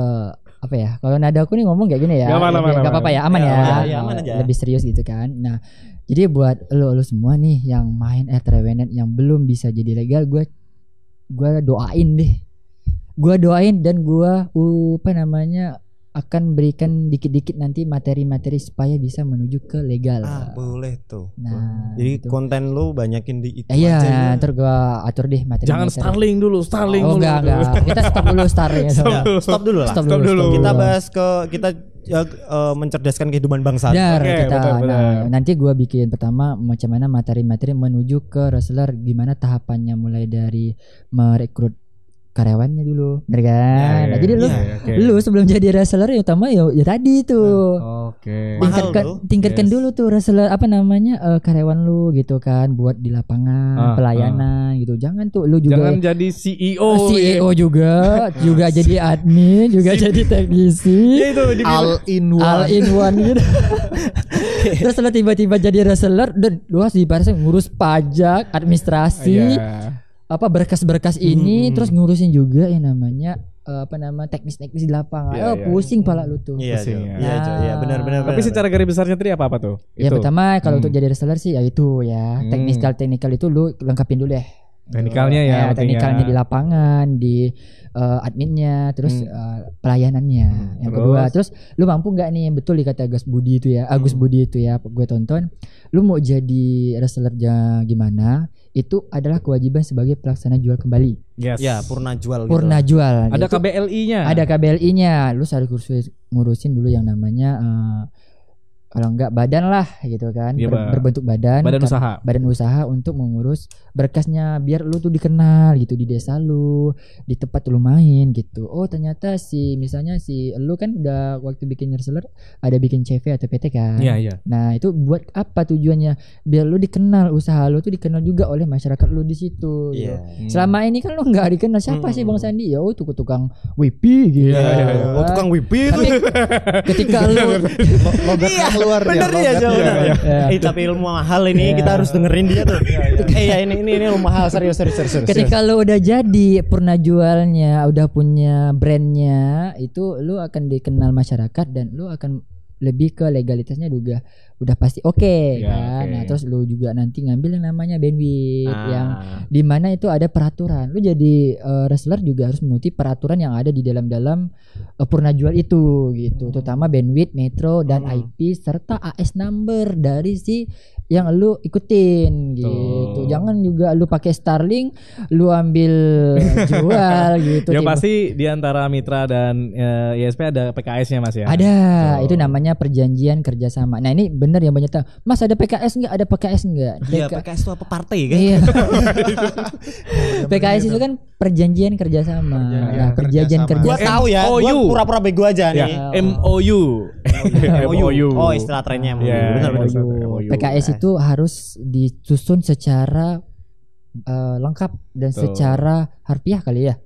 A: apa ya, kalau nada aku nih ngomong kayak gini ya, nggak apa-apa ya, aman ya,
B: aman aja.
A: Lebih serius gitu kan. Nah, jadi buat lu semua nih yang main Revenet yang belum bisa jadi legal, gue doain deh, dan gue akan berikan dikit-dikit nanti materi-materi supaya bisa menuju ke legal.
B: Boleh tuh.
A: Nah,
B: jadi gitu. Konten lu banyakin di itu
A: aja.
B: Iya,
A: ntar gua atur deh materi.
D: Jangan Starlink dulu.
A: Enggak. Kita stop dulu Starlink.
B: Stop dulu. Kita bahas kita mencerdaskan kehidupan bangsa.
A: Betul. Nanti gua bikin pertama macam mana materi-materi menuju ke reseller, gimana tahapannya mulai dari merekrut karyawannya dulu, bener kan? Nah, jadi lu sebelum jadi reseller yang utama ya tadi tuh. Tingkatkan dulu tuh reseller karyawan lu gitu kan, buat di lapangan pelayanan gitu. Jangan tuh lu juga
D: jadi CEO
A: juga jadi admin, juga jadi teknisi.
C: All in one
A: gitu. Terus lu tiba-tiba jadi reseller dan lu harus ngurus pajak, administrasi, berkas-berkas ini, terus ngurusin juga yang namanya teknis-teknis di lapangan. Pusing pala lu tuh.
B: Iya, benar.
D: Tapi secara garis besarnya tadi apa tuh?
A: Ya pertama kalau untuk jadi reseller sih ya itu ya. Teknikal itu lu lengkapin dulu deh.
D: Teknikalnya
A: teknikalnya di lapangan, di adminnya, terus pelayanannya. Yang kedua, terus lu mampu nggak nih, betul dikata Agus Budi itu ya, gue tonton. Lu mau jadi resellernya gimana? Itu adalah kewajiban sebagai pelaksana jual kembali.
B: Yes. Ya, purna jual.
A: Jual.
D: Ada KBLI-nya.
A: Ada KBLI-nya. Lu harus ngurusin dulu yang namanya kalau enggak badan lah gitu kan, berbentuk badan usaha untuk mengurus berkasnya biar lu tuh dikenal gitu di desa lu, di tempat lu main gitu. Oh ternyata misalnya lu kan udah waktu bikin reseller ada bikin CV atau PT kan.
D: Iya.
A: Nah itu buat apa tujuannya? Biar lu dikenal, usaha lu tuh dikenal juga oleh masyarakat lu di situ. Gitu. Selama ini kan lu nggak dikenal, siapa sih Bang Sandi? Ya tukang WP gitu.
B: Oh tukang WP itu.
A: Ketika lu
C: keluar
B: bener ya jauh. Tapi ilmu mahal ini kita harus dengerin dia tuh. Ini ilmu mahal serius.
A: Ketika lu udah jadi purna jualnya, udah punya brandnya, itu lu akan dikenal masyarakat dan lu akan lebih ke legalitasnya juga udah pasti oke kan. Nah terus lu juga nanti ngambil yang namanya bandwidth yang dimana itu ada peraturan. Lu jadi reseller juga harus mengikuti peraturan yang ada di dalam purna jual itu gitu, terutama bandwidth, metro dan IP serta AS number dari si yang lu ikutin gitu. Jangan juga lu pakai Starlink lu ambil jual gitu.
D: Ya pasti di antara mitra dan ISP ada PKS-nya Mas ya.
A: Ada, itu namanya perjanjian kerjasama. Nah ini bener yang banyak tahu. Mas ada PKS nggak? Ada PKS nggak?
B: Iya, PKS itu apa partai kan?
A: Iya. PKS itu kan perjanjian kerjasama. Perjanjian kerjasama.
B: Gua tahu ya. Gua pura-pura bego aja nih.
D: MOU.
B: Oh istilah trennya. Benar.
A: PKS itu harus disusun secara lengkap dan secara harfiah kali ya.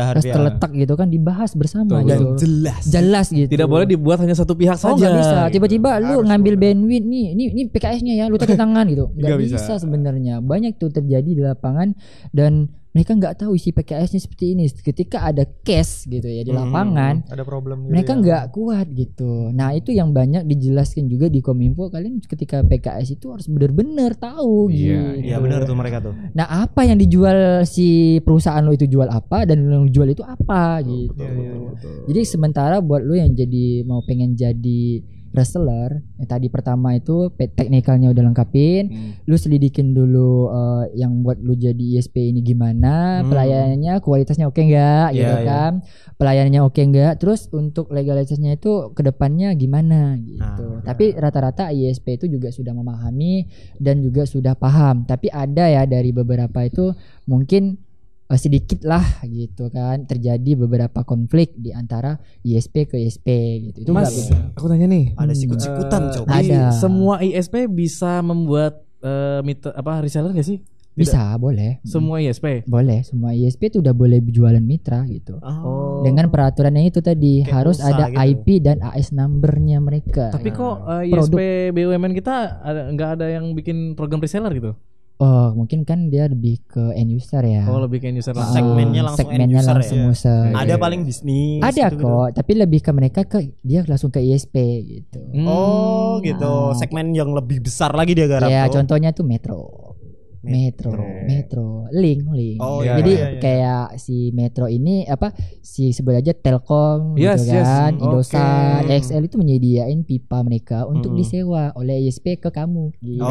A: Harus terletak gitu kan, dibahas bersama gitu. Jelas gitu.
D: Tidak boleh dibuat hanya satu pihak saja.
A: Nggak bisa. Tiba-tiba lu ngambil bandwidth ini PKS-nya ya, lu tanda tangan gitu. Nggak bisa sebenarnya. Banyak tuh terjadi di lapangan dan mereka nggak tahu isi PKS-nya seperti ini. Ketika ada case gitu ya di lapangan,
C: ada problem gitu
A: mereka nggak kuat gitu. Nah itu yang banyak dijelaskan juga di Kominfo. Kalian ketika PKS itu harus benar-benar tahu gitu.
B: Iya benar tuh mereka tuh.
A: Nah apa yang dijual si perusahaan lo itu jual apa dan yang jual itu apa gitu. Betul. Jadi sementara buat lo yang mau pengen jadi reseller, tadi pertama itu teknikalnya udah lengkapin, lu selidikin dulu yang buat lu jadi ISP ini gimana, pelayanannya kualitasnya oke nggak, gitu kan, pelayanannya oke nggak, terus untuk legalitasnya itu kedepannya gimana gitu. Tapi rata-rata ISP itu juga sudah memahami dan juga sudah paham, tapi ada ya dari beberapa itu mungkin sedikit lah gitu kan, terjadi beberapa konflik di antara ISP ke ISP gitu. Itu
D: Mas, aku tanya nih,
B: ada sikut-sikutan coba.
A: Ada.
D: Semua ISP bisa membuat reseller nggak sih?
A: Bisa, boleh.
D: Semua ISP?
A: Boleh, semua ISP itu udah boleh jualan mitra gitu. Dengan peraturannya itu tadi harus ada gitu. IP dan AS numbernya mereka.
D: Tapi kok ISP BUMN kita nggak ada yang bikin program reseller gitu?
A: Oh mungkin kan dia lebih ke end user ya.
D: Oh lebih ke end user lah.
B: Segmennya langsung end user ya. Ada paling bisnis.
A: Ada gitu, kok, tapi lebih ke mereka dia langsung ke ISP gitu.
B: Oh gitu. Segmen yang lebih besar lagi dia garap.
A: Ya contohnya tuh Metro, Link.
B: Oh,
A: jadi kayak si Metro ini sebut aja Telkom gitu kan, Indosat, XL itu menyediain pipa mereka untuk disewa oleh ISP ke kamu gitu.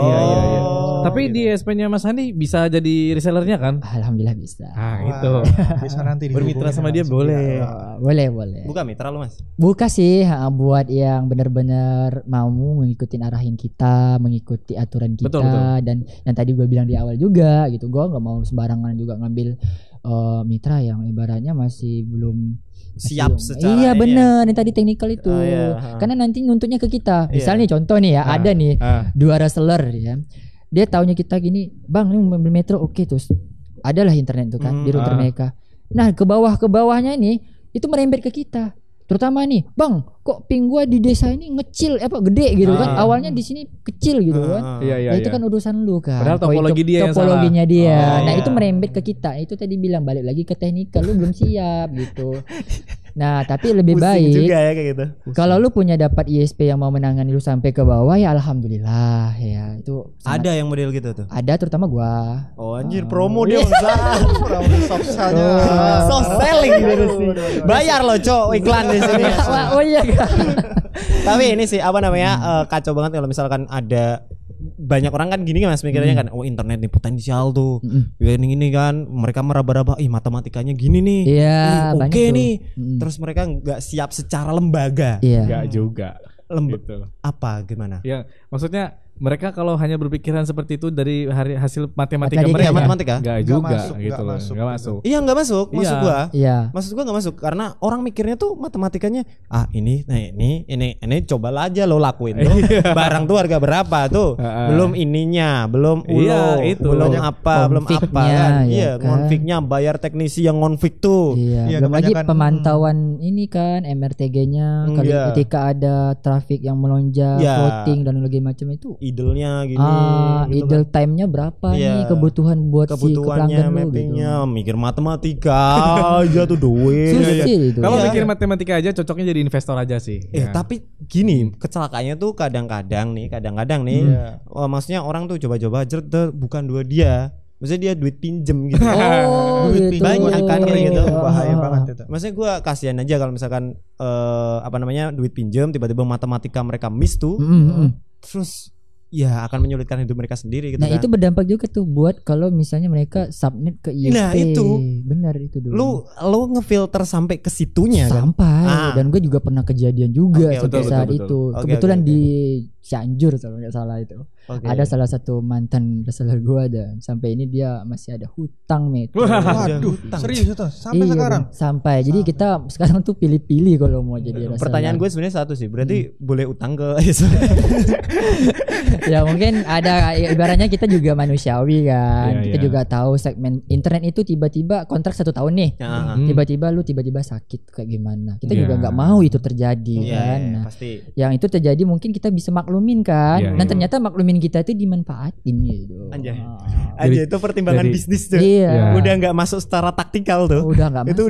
D: Tapi di ISP-nya Mas Handi bisa jadi resellernya kan?
A: Alhamdulillah bisa.
D: Gitu.
C: Bisa nanti
D: bermitra sama dia boleh.
A: Boleh.
B: Buka mitra lu Mas?
A: Buka sih buat yang benar-benar mau mengikuti arahin kita, mengikuti aturan kita. Betul. Dan yang tadi gue bilang di awal juga gitu, gue nggak mau sembarangan juga ngambil mitra yang ibaratnya masih belum
B: siap secara
A: iya bener yang tadi teknikal itu karena nanti nuntutnya ke kita. Misalnya contoh nih ya, ada nih 2 reseller ya, dia taunya kita gini, bang ini mobil metro, oke, terus adalah internet tuh kan di router mereka. Nah ke bawahnya ini itu merembet ke kita. Terutama nih, bang, kok ping gua di desa ini ngecil gede gitu kan. Awalnya di sini kecil gitu kan.
D: Iya,
A: itu kan urusan lu kan.
D: Padahal topologinya
A: dia. Nah, itu merembet ke kita. Itu tadi bilang balik lagi ke teknikal, lu belum siap gitu. Nah, tapi lebih baik
B: juga ya kayak gitu.
A: Kalau lu punya dapat ISP yang mau menangani lu sampai ke bawah ya alhamdulillah ya. Itu
B: ada yang model gitu tuh.
A: Ada terutama gua.
B: Oh anjir, promo dia promo soft selling gitu sih. Bayar loh, Cok, iklan di sini.
A: Oh iya.
B: Tapi ini sih apa namanya kacau banget kalau misalkan ada banyak orang kan gini kan Mas mikirnya kan, oh internet nih potensial tuh. Ini kan mereka meraba-raba, matematikanya gini nih.
A: Iya,
B: oke nih. Terus mereka nggak siap secara lembaga.
D: Nggak juga.
B: Gitu. Apa gimana?
D: Ya, maksudnya mereka kalau hanya berpikiran seperti itu dari hasil matematika
B: mereka matematika
D: enggak juga gitu loh. Enggak masuk.
B: Iya, enggak masuk. Maksud gua.
A: Iya.
B: Maksud gua enggak masuk karena orang mikirnya tuh matematikanya ini cobalah aja lo lakuin tuh. Barang tuh harga berapa tuh? Belum ininya, belum ulo, belum apa kan. Iya, konfignya bayar teknisi yang konfig tuh.
A: Iya, belum lagi pemantauan ini kan MRTG-nya ketika ada traffic yang melonjak, floating dan lagi macam itu.
B: Idle-nya gini
A: gitu idle kan. Time-nya berapa nih kebutuhan buat si pelanggan
B: mapping-nya gitu. Mikir matematika aja tuh duit.
D: Kalau mikir matematika aja cocoknya jadi investor aja sih.
B: Tapi gini, kecelakaannya tuh kadang-kadang nih maksudnya orang tuh coba-coba bukan dua dia. Maksudnya dia duit pinjem gitu.
A: Duit gitu.
B: Banyak kan kayak gitu.
C: Bahaya banget itu.
B: Maksudnya gue kasihan aja kalau misalkan duit pinjem tiba-tiba matematika mereka miss tuh. Terus ya akan menyulitkan hidup mereka sendiri gitu.
A: Nah kan. Itu berdampak juga tuh buat kalau misalnya mereka submit ke ISP.
B: Nah itu
A: benar itu dulu.
B: Lu ngefilter sampai ke situnya
A: sampai kan? Dan gue juga pernah kejadian juga saat itu. Kebetulan di Cianjur kalau nggak salah itu. Ada salah satu mantan reseller gue sampai ini dia masih ada hutang
C: Waduh, serius itu sampai sekarang.
A: Sampai. Jadi kita sekarang tuh pilih-pilih kalau mau jadi reseller.
B: Pertanyaan gue sebenarnya satu sih, berarti boleh utang ke
A: ya mungkin ada ibaratnya kita juga manusiawi kan. Kita juga tahu segmen internet itu tiba-tiba kontrak 1 tahun nih. Tiba-tiba lu sakit kayak gimana. Kita juga nggak mau itu terjadi kan. Nah,
B: pasti.
A: Yang itu terjadi mungkin kita bisa maklumin kan. Dan ternyata maklumin kita itu dimanfaatin gitu.
B: Anjay itu pertimbangan bisnis tuh. Udah nggak masuk secara taktikal tuh.
A: Udah nggak masuk.
B: Itu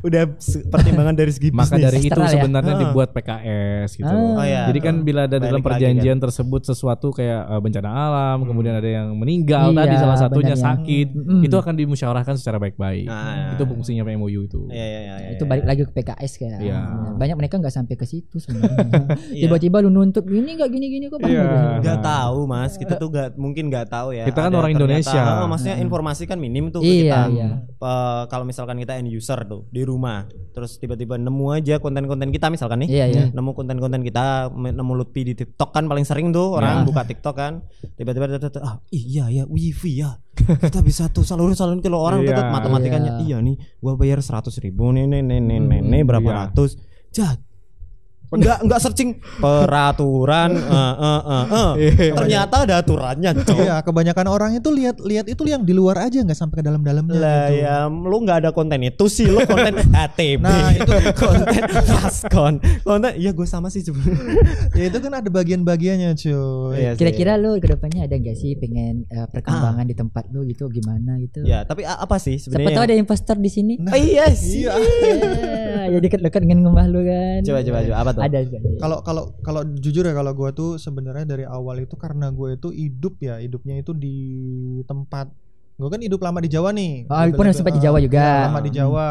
B: udah pertimbangan dari segi bisnis.
D: Maka dari itu sebenarnya dibuat PKS gitu. Jadi kan bila ada dalam perjanjian tersebut sesuatu kayak bencana alam, kemudian ada yang meninggal tadi salah satunya sakit, itu akan dimusyawarahkan secara baik-baik. Itu fungsinya MOU itu.
A: Itu balik lagi ke PKS kayak. Banyak mereka nggak sampai ke situ sebenarnya. Tiba-tiba lu nuntut gini nggak gini kok
B: nggak tahu Mas, kita tuh mungkin nggak tahu ya.
D: Kita kan orang Indonesia.
B: Maksudnya informasi kan minim tuh kita. Kalau misalkan kita end user tuh di rumah, terus tiba-tiba nemu aja konten-konten kita misalkan nih, nemu konten-konten kita, nemu Lutfi di TikTok kan paling sering tuh orang buka TikTok kan, tiba-tiba iya wifi ya, kita bisa tuh salurin kalau orang tetap matematikanya nih, gua bayar 100.000 nih berapa ratus, enggak searching peraturan ternyata ada aturannya.
C: Iya, kebanyakan orang itu lihat itu yang di luar aja, nggak sampai ke dalam-dalamnya
B: lah gitu. Ya lu nggak ada konten itu sih, lu konten HTB.
C: Nah itu
B: konten Faskon, konten ya gue sama sih sebenarnya.
C: Ya itu kan ada bagian-bagiannya cuy.
A: Kira-kira lu kedepannya ada nggak sih pengen perkembangan di tempat lu gitu gimana gitu?
B: Ya tapi apa sih sebenarnya?
A: Siapa tahu ada impostor di sini.
B: Iya sih.
A: Ya dekat-dekat dengan rumah lu kan.
B: Coba apa tuh?
A: Ada.
C: Kalau jujur ya, kalau gue tuh sebenarnya dari awal itu karena gue itu hidupnya itu di tempat Gue kan hidup lama di Jawa nih.
A: Pun sempat di Jawa juga.
C: Ya, lama di Jawa.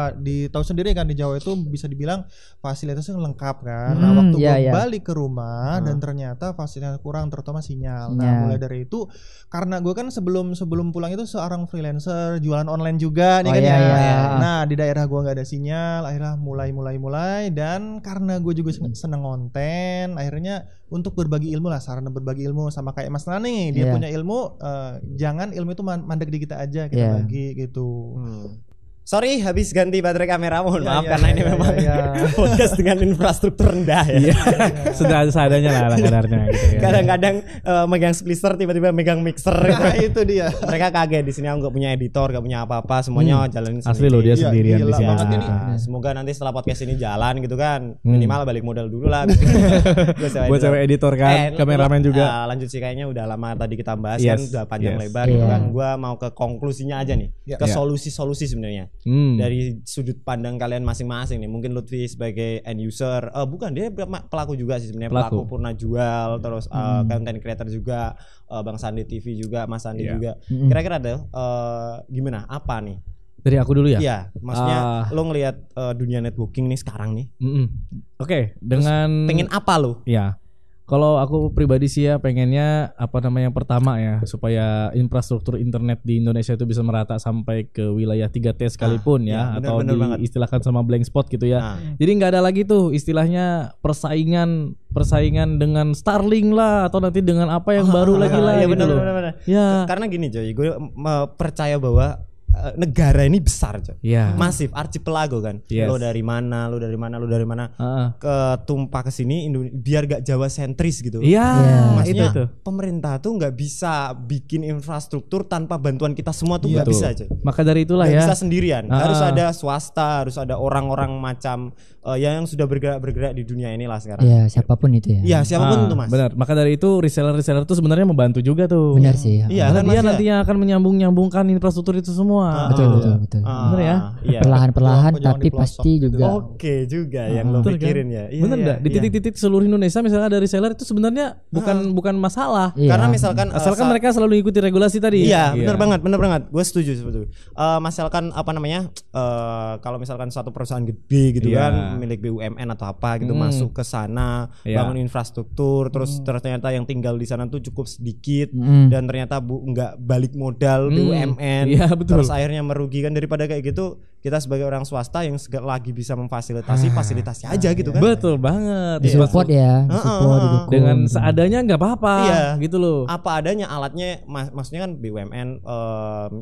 C: Tahu sendiri kan di Jawa itu bisa dibilang fasilitasnya lengkap kan. Nah, waktu gue balik ke rumah dan ternyata fasilitas kurang, terutama sinyal. Nah, mulai dari itu karena gue kan sebelum pulang itu seorang freelancer, jualan online juga nih kan ya. Nah, di daerah gue nggak ada sinyal, akhirnya mulai dan karena gue juga seneng konten, akhirnya untuk berbagi ilmu lah, sarana berbagi ilmu sama kayak Mas Nani, dia punya ilmu, jangan ilmu itu mandek di kita aja, kita bagi gitu.
B: Sorry, habis ganti baterai kamera, mohon maaf karena ini memang podcast dengan infrastruktur rendah ya.
D: Sudah seadanya lah kadarnya gitu ya.
B: Kadang-kadang megang splitter tiba-tiba megang mixer.
C: Nah, itu dia.
B: Mereka kaget di sini aku nggak punya editor, nggak punya apa-apa, semuanya jalanin
D: sendiri. Asli loh dia sendirian di sini.
B: Semoga nanti setelah podcast ini jalan gitu kan, minimal balik modal dulu lah.
D: Buat cewek editor kan, kameramen juga.
B: Lanjut sih kayaknya udah lama tadi kita bahas kan, udah panjang lebar gitu kan. Gua mau ke konklusinya aja nih, ke solusi-solusi sebenarnya. Dari sudut pandang kalian masing-masing nih, mungkin Lutfi sebagai end user, bukan dia pelaku juga sih sebenarnya, pelaku purna jual, terus content creator juga, Bang Sandi TV juga, Mas Sandi juga. Kira-kira ada gimana? Apa nih?
D: Dari aku dulu ya?
B: Iya, maksudnya lo ngelihat dunia networking nih sekarang nih.
D: Oke, dengan
B: pengen apa lo?
D: Ya. Kalau aku pribadi sih ya pengennya yang pertama ya, supaya infrastruktur internet di Indonesia itu bisa merata sampai ke wilayah 3T sekalipun atau diistilahkan sama blank spot gitu ya. Jadi nggak ada lagi tuh istilahnya persaingan dengan Starlink lah, atau nanti dengan apa yang baru lagi lah gitu
B: bener. Ya. Karena gini Joy, gue percaya bahwa negara ini besar coy. Masif, archipelago kan. Lo dari mana ketumpah ke sini biar gak Jawa sentris gitu. Maksudnya itu. Pemerintah tuh nggak bisa bikin infrastruktur tanpa bantuan kita semua tuh nggak bisa coy.
D: Maka dari itulah
B: gak bisa sendirian. Harus ada swasta, harus ada orang-orang macam yang sudah bergerak di dunia inilah sekarang.
A: Iya, siapapun itu ya.
B: Iya, siapapun tuh Mas.
D: Benar. Maka dari itu reseller tuh sebenarnya membantu juga tuh.
A: Benar sih.
D: Iya, karena dia nantinya akan menyambung-nyambungkan infrastruktur itu semua.
A: Betul.
D: Bener ya?
A: Perlahan-perlahan tapi pasti juga.
B: Oke juga yang lo pikirin ya.
D: Bener enggak? Di titik-titik seluruh Indonesia misalnya ada reseller itu sebenarnya bukan masalah.
B: Karena misalkan
D: asalkan mereka selalu ikuti regulasi tadi.
B: Iya, bener banget. Gue setuju sebetulnya. Misalkan kalau misalkan suatu perusahaan gede gitu kan, milik BUMN atau apa gitu, masuk ke sana, bangun infrastruktur, terus ternyata yang tinggal di sana tuh cukup sedikit dan ternyata nggak balik modal BUMN. Terus akhirnya merugikan. Daripada kayak gitu, kita sebagai orang swasta yang lagi bisa memfasilitasi fasilitasi aja gitu kan.
D: Betul banget.
A: Support ya.
D: Dengan seadanya nggak apa-apa. Gitu loh.
B: Apa adanya alatnya, maksudnya kan BUMN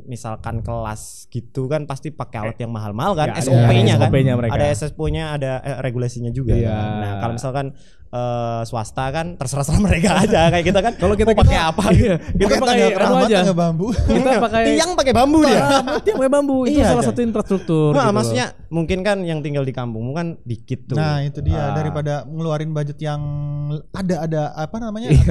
B: misalkan kelas gitu kan pasti pakai alat yang mahal-mahal kan, SOP-nya kan. Ada SSP-nya, ada regulasinya juga. Nah, kalau misalkan swasta kan terserah mereka aja kayak kita kan.
D: Kalau kita
B: pakai apa gitu.
D: Kita pakai aja
C: bambu.
D: Kita pakai
B: tiang pakai bambu dia.
D: Tiang pakai bambu itu salah satu infrastruktur.
B: Nah, gitu maksudnya mungkin kan yang tinggal di kampung kan dikit tuh.
C: Nah, itu dia daripada ngeluarin budget yang ada ada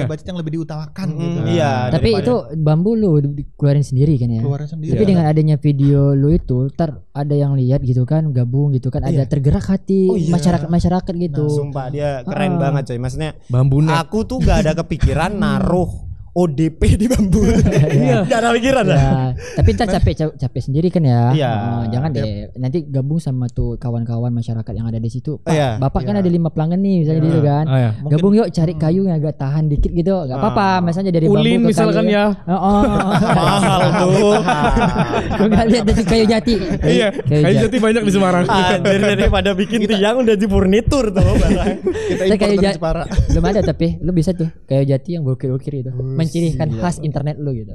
C: budget yang lebih diutamakan gitu.
B: Iya.
A: Tapi itu bambu lu keluarin sendiri kan ya.
C: Keluarin sendiri.
A: Tapi dengan adanya video lu itu, ada yang lihat gitu kan, gabung gitu kan, ada tergerak hati masyarakat gitu.
B: Nah, sumpah dia keren banget coy. Maksudnya
D: bambunya.
B: Aku tuh gak ada kepikiran naruh ODP di bambu. Gak ada pikiran lah.
A: Tapi ntar capek sendiri kan ya. Jangan deh. Nanti gabung sama tuh kawan-kawan masyarakat yang ada di situ. Pak, Bapak kan ada 5 pelanggan nih misalnya gitu kan. Gabung yuk cari kayu yang agak tahan dikit gitu. Gak apa-apa. Misalnya dari bambu
D: ulin
A: ke
D: misalkan
A: kayu.
D: Ya.
B: Mahal tuh.
A: Gue gak lihat dari kayu jati.
D: Iya. Kayu jati banyak di Semarang.
B: Daripada bikin tiang udah di furnitur tuh barang.
C: Kita impor dari Jepara.
A: Belum ada tapi lu bisa tuh kayu jati yang bukir-bukir itu. Mencirikan khas internet lu gitu.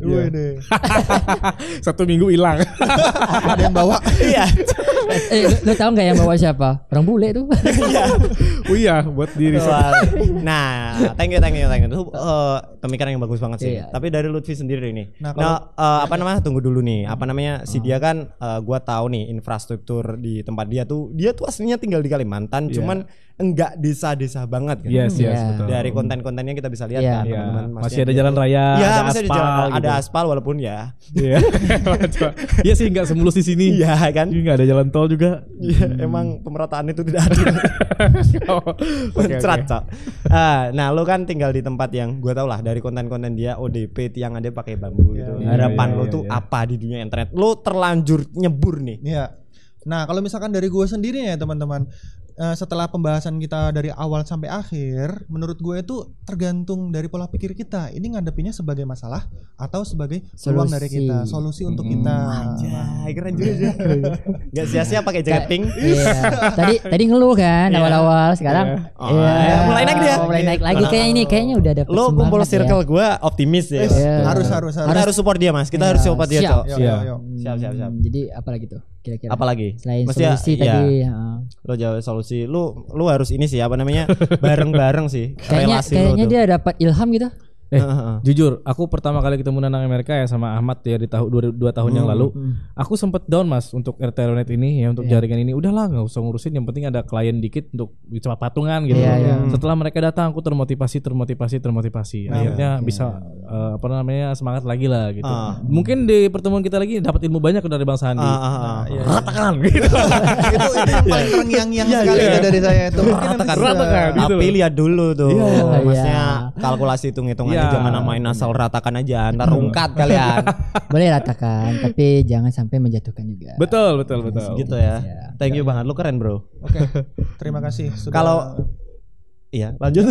D: Satu minggu hilang.
C: Ada yang bawa.
B: Iya.
A: Lu tahu nggak yang bawa siapa? Orang bule tuh.
D: Oh iya, buat diri.
B: Nah, thank you. Itu pemikiran yang bagus banget sih. Tapi dari Lutfi sendiri nih. Tunggu dulu nih. Si dia kan gua tahu nih infrastruktur di tempat dia tuh aslinya tinggal di Kalimantan, cuman enggak desa-desa banget kan.
D: Yes, betul.
B: Dari konten-kontennya kita bisa lihat kan teman-teman.
D: Masih ada jalan raya, ada aspal,
B: ada aspal walaupun ya.
D: Iya. Iya sih enggak semulus di sini.
B: Iya kan?
D: Enggak ada jalan tol juga.
B: Iya, emang pemerataan itu tidak adil. Cerat, Cok. Nah, lu kan tinggal di tempat yang gua tau lah dari konten-konten dia ODP tiang ada pakai bambu gitu. Harapan lu tuh apa di dunia internet? Lu terlanjur nyebur nih.
C: Iya. Nah, kalau misalkan dari gue sendiri ya teman-teman, setelah pembahasan kita dari awal sampai akhir, menurut gue itu tergantung dari pola pikir kita. Ini ngadepinnya sebagai masalah atau sebagai peluang dari kita, solusi untuk kita.
B: Anjay, keren juga. Gak sia-sia pakai jaket pink.
A: Iya. Tadi ngeluh kan awal-awal, sekarang
B: mulai naik dia.
A: Mulai naik lagi kayaknya udah dapet
B: lo kumpul circle gue optimis ya. Harus support dia, Mas. Kita harus support dia, Cok. Siap.
A: Jadi apa lagi tuh? Kira-kira.
B: Apalagi?
A: Selain solusi tadi.
B: Lo jawab solusi. Lu harus ini sih apa namanya? Bareng-bareng sih.
A: Kayaknya dia dapat ilham gitu.
D: Jujur, aku pertama kali ketemu Nanang Amerika ya sama Ahmad ya di tahun 2 tahun yang lalu. Aku sempet down Mas untuk RTLnet ini ya, untuk jaringan ini. Udahlah nggak usah ngurusin, yang penting ada klien dikit untuk bicara patungan gitu. Setelah mereka datang aku termotivasi. Akhirnya bisa semangat lagi lah gitu. Mungkin di pertemuan kita lagi dapat ilmu banyak dari Bang Sandi. Ratakan gitu.
C: Itu paling terngiang-ngiang sekali dari saya itu.
B: Ratakan. Tapi lihat dulu tuh. Maksudnya kalkulasi hitung-hitungan. Jangan main asal ratakan aja, ntar rungkat kalian.
A: Boleh ratakan, tapi jangan sampai menjatuhkan juga.
D: Betul.
B: Gitu ya. Thank you banget, lu keren bro.
C: Oke, terima kasih.
B: Kalau iya, lanjut.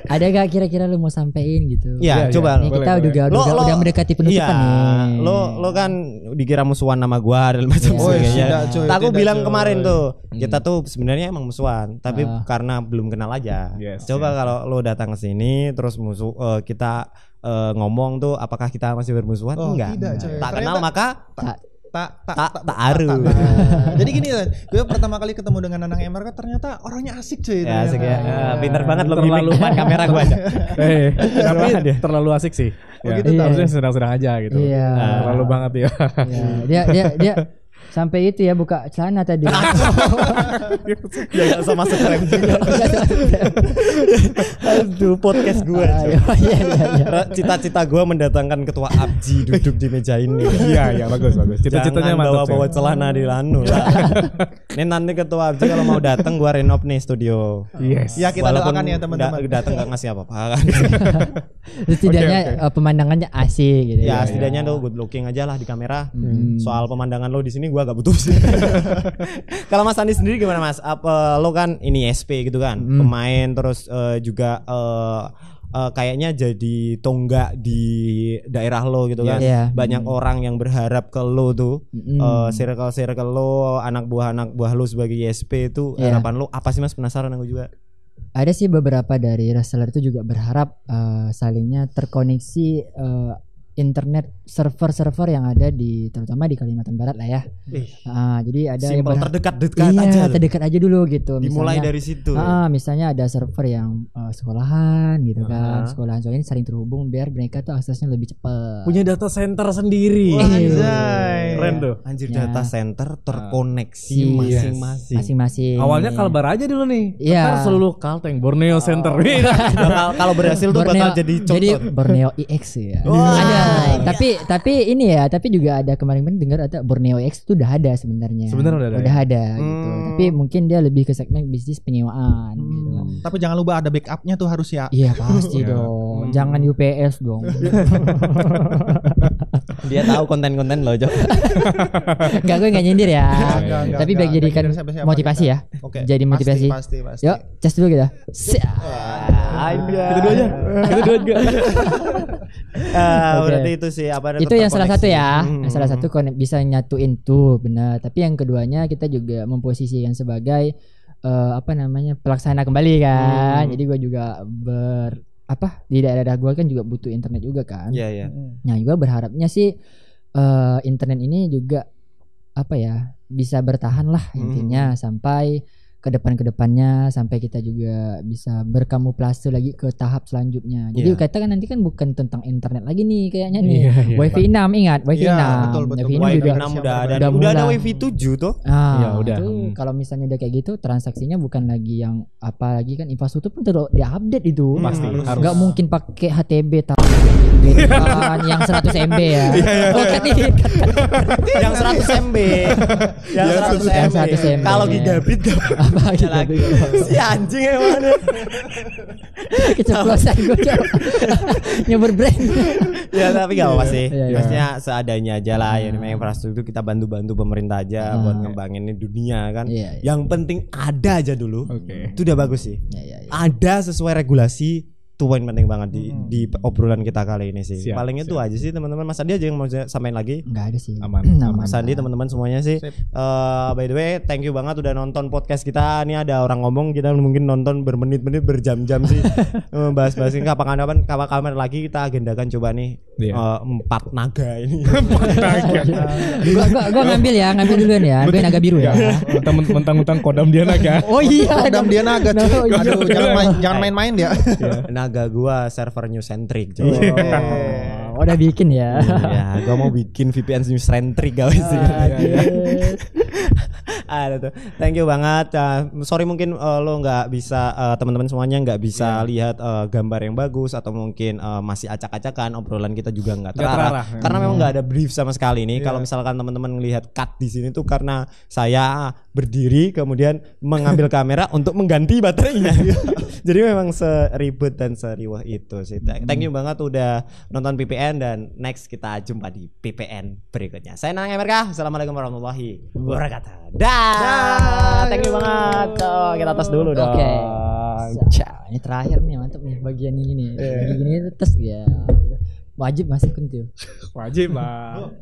A: Ada gak kira-kira lu mau sampein gitu?
B: Iya, coba.
A: Nih, kita udah mendekati penutupan nih.
B: Lo kan dikira musuhan nama gua dan macam sebagainya. Aku bilang kemarin tuh, kita tuh sebenarnya emang musuhan, tapi karena belum kenal aja. Coba kalau lo datang ke sini terus kita ngomong tuh, apakah kita masih bermusuhan? Enggak. Tak kenal maka tak aru.
C: Jadi gini kan, gue pertama kali ketemu dengan Nanang Amerika ternyata orangnya asik cuy.
B: Ya, asik ya. Pinter banget lo gimmick depan kamera gue aja.
D: Tapi terlalu asik sih. Harusnya sedang-sedang aja gitu. Terlalu banget ya.
A: Dia sampai itu ya buka celana tadi.
B: Ya sama sekeren juga. Aduh, podcast gue. Cita-cita gue mendatangkan ketua ABJI duduk di meja ini.
D: Iya, bagus. Cita-citanya mantap.
B: Bawa celana di lanu lah. Ini nanti ketua ABJI kalau mau datang gue renov nih studio.
D: Yes.
C: Ya kita doakan ya teman-teman.
B: Datang gak ngasih apa-apa kan.
A: Setidaknya pemandangannya asik gitu.
B: Ya, setidaknya tuh good looking aja lah di kamera. Soal pemandangan lo di sini gue gak butuh sih. Kalau Mas Andi sendiri gimana Mas? Lo kan ini SP gitu kan, pemain terus juga kayaknya jadi tonggak di daerah lo gitu kan. Banyak orang yang berharap ke lo tuh, circle lo, anak buah lo sebagai SP itu harapan lo apa sih Mas? Penasaran aku juga.
A: Ada sih beberapa dari wrestler itu juga berharap salingnya terkoneksi internet server-server yang ada di terutama di Kalimantan Barat lah ya. Jadi ada
B: simple,
A: yang terdekat aja dulu gitu.
B: Dimulai misalnya, dari situ.
A: Misalnya ada server yang sekolahan gitu kan. Sekolahan soalnya sering terhubung biar mereka tuh aksesnya lebih cepat.
D: Punya data center sendiri.
B: Keren tuh. Anjir, data center terkoneksi masing-masing.
D: Awalnya Kalbar aja dulu nih. Ntar seluruh Kalteng Borneo Center.
B: Kalau berhasil tuh bakal jadi contoh.
A: Jadi Borneo EX ya. Tapi ini ya, tapi juga ada kemarin dengar ada Borneo X itu udah ada sebenarnya. Udah ada gitu. Tapi mungkin dia lebih ke segmen bisnis penyewaan gitu.
C: Tapi jangan lupa ada backupnya tuh harus ya.
A: Iya pasti dong. Jangan UPS dong.
B: Dia tahu konten-konten lo, Jok.
A: Enggak, gue enggak nyindir ya. Tapi biar jadikan motivasi ya. Jadi motivasi.
C: Pasti.
A: Yuk, cas dulu kita.
B: Kita dua aja. Berarti itu sih
A: itu yang salah satu ya. Salah satu bisa nyatuin tuh benar. Tapi yang keduanya kita juga memposisikan sebagai pelaksana kembali kan. Jadi gue juga di daerah gue kan juga butuh internet juga kan.
B: Iya.
A: Nah juga berharapnya sih internet ini juga bisa bertahan lah intinya sampai kedepannya sampai kita juga bisa berkamuflase lagi ke tahap selanjutnya. Jadi kita kan nanti kan bukan tentang internet lagi nih kayaknya nih. WiFi 6 ingat WiFi 6.
B: WiFi 6 udah ada WiFi 7 tuh.
A: Ya udah. Kalau misalnya udah kayak gitu transaksinya bukan lagi yang apa lagi kan infrastruktur pun terus diupdate itu.
D: Pasti harus.
A: Enggak mungkin pakai HTB yang 100 MB ya.
B: Yang 100 MB. Yang 100 MB. Kalau gigabit apa lagi? Si anjing emang.
A: Keceplosan gue nyebur brand.
B: Ya tapi gak apa sih. Maksudnya seadanya aja lah. Yang namanya infrastruktur kita bantu pemerintah aja buat ngembangin dunia kan. Yang penting ada aja dulu. Itu udah bagus sih. Ada sesuai regulasi. Itu poin penting banget di obrolan kita kali ini sih. Paling itu aja sih teman-teman. Mas Andi aja yang mau sampaikan lagi?
A: Enggak ada sih.
D: Aman.
B: Mas Andi teman-teman semuanya sih. By the way, thank you banget udah nonton podcast kita. Ini ada orang ngomong kita mungkin nonton bermenit-menit berjam-jam sih. Bahas-bahas ini kapan lagi kita agendakan coba nih 4 naga ini.
A: 4 naga. Gua ngambil duluan ya. Gue naga biru ya.
D: Mentang-mentang kodam dia naga.
C: Oh iya, kodam dia naga. Aduh, jangan main-main dia.
B: Naga gua server New Centric.
A: Udah bikin ya.
B: Ya, gua mau bikin VPN New Centric guys. Ada tuh. Thank you banget. Sorry mungkin lo nggak bisa teman-teman semuanya nggak bisa lihat gambar yang bagus atau mungkin masih acak-acakan, obrolan kita juga nggak terarah. Karena memang nggak ada brief sama sekali nih. Kalau misalkan teman-teman melihat cut di sini tuh karena saya berdiri kemudian mengambil kamera untuk mengganti baterainya. Jadi memang seribet dan seriwah itu sih. Thank you banget udah nonton PPN dan next kita jumpa di PPN berikutnya. Saya Nanang MRK. Assalamualaikum warahmatullahi wabarakatuh. Dah. Thank you banget. Kita tes dulu dong.
A: Oke. Ini terakhir nih, mantap nih bagian ini nih. Bagian ini tes ya. Wajib masih kuntil.
D: Wajib, Bang.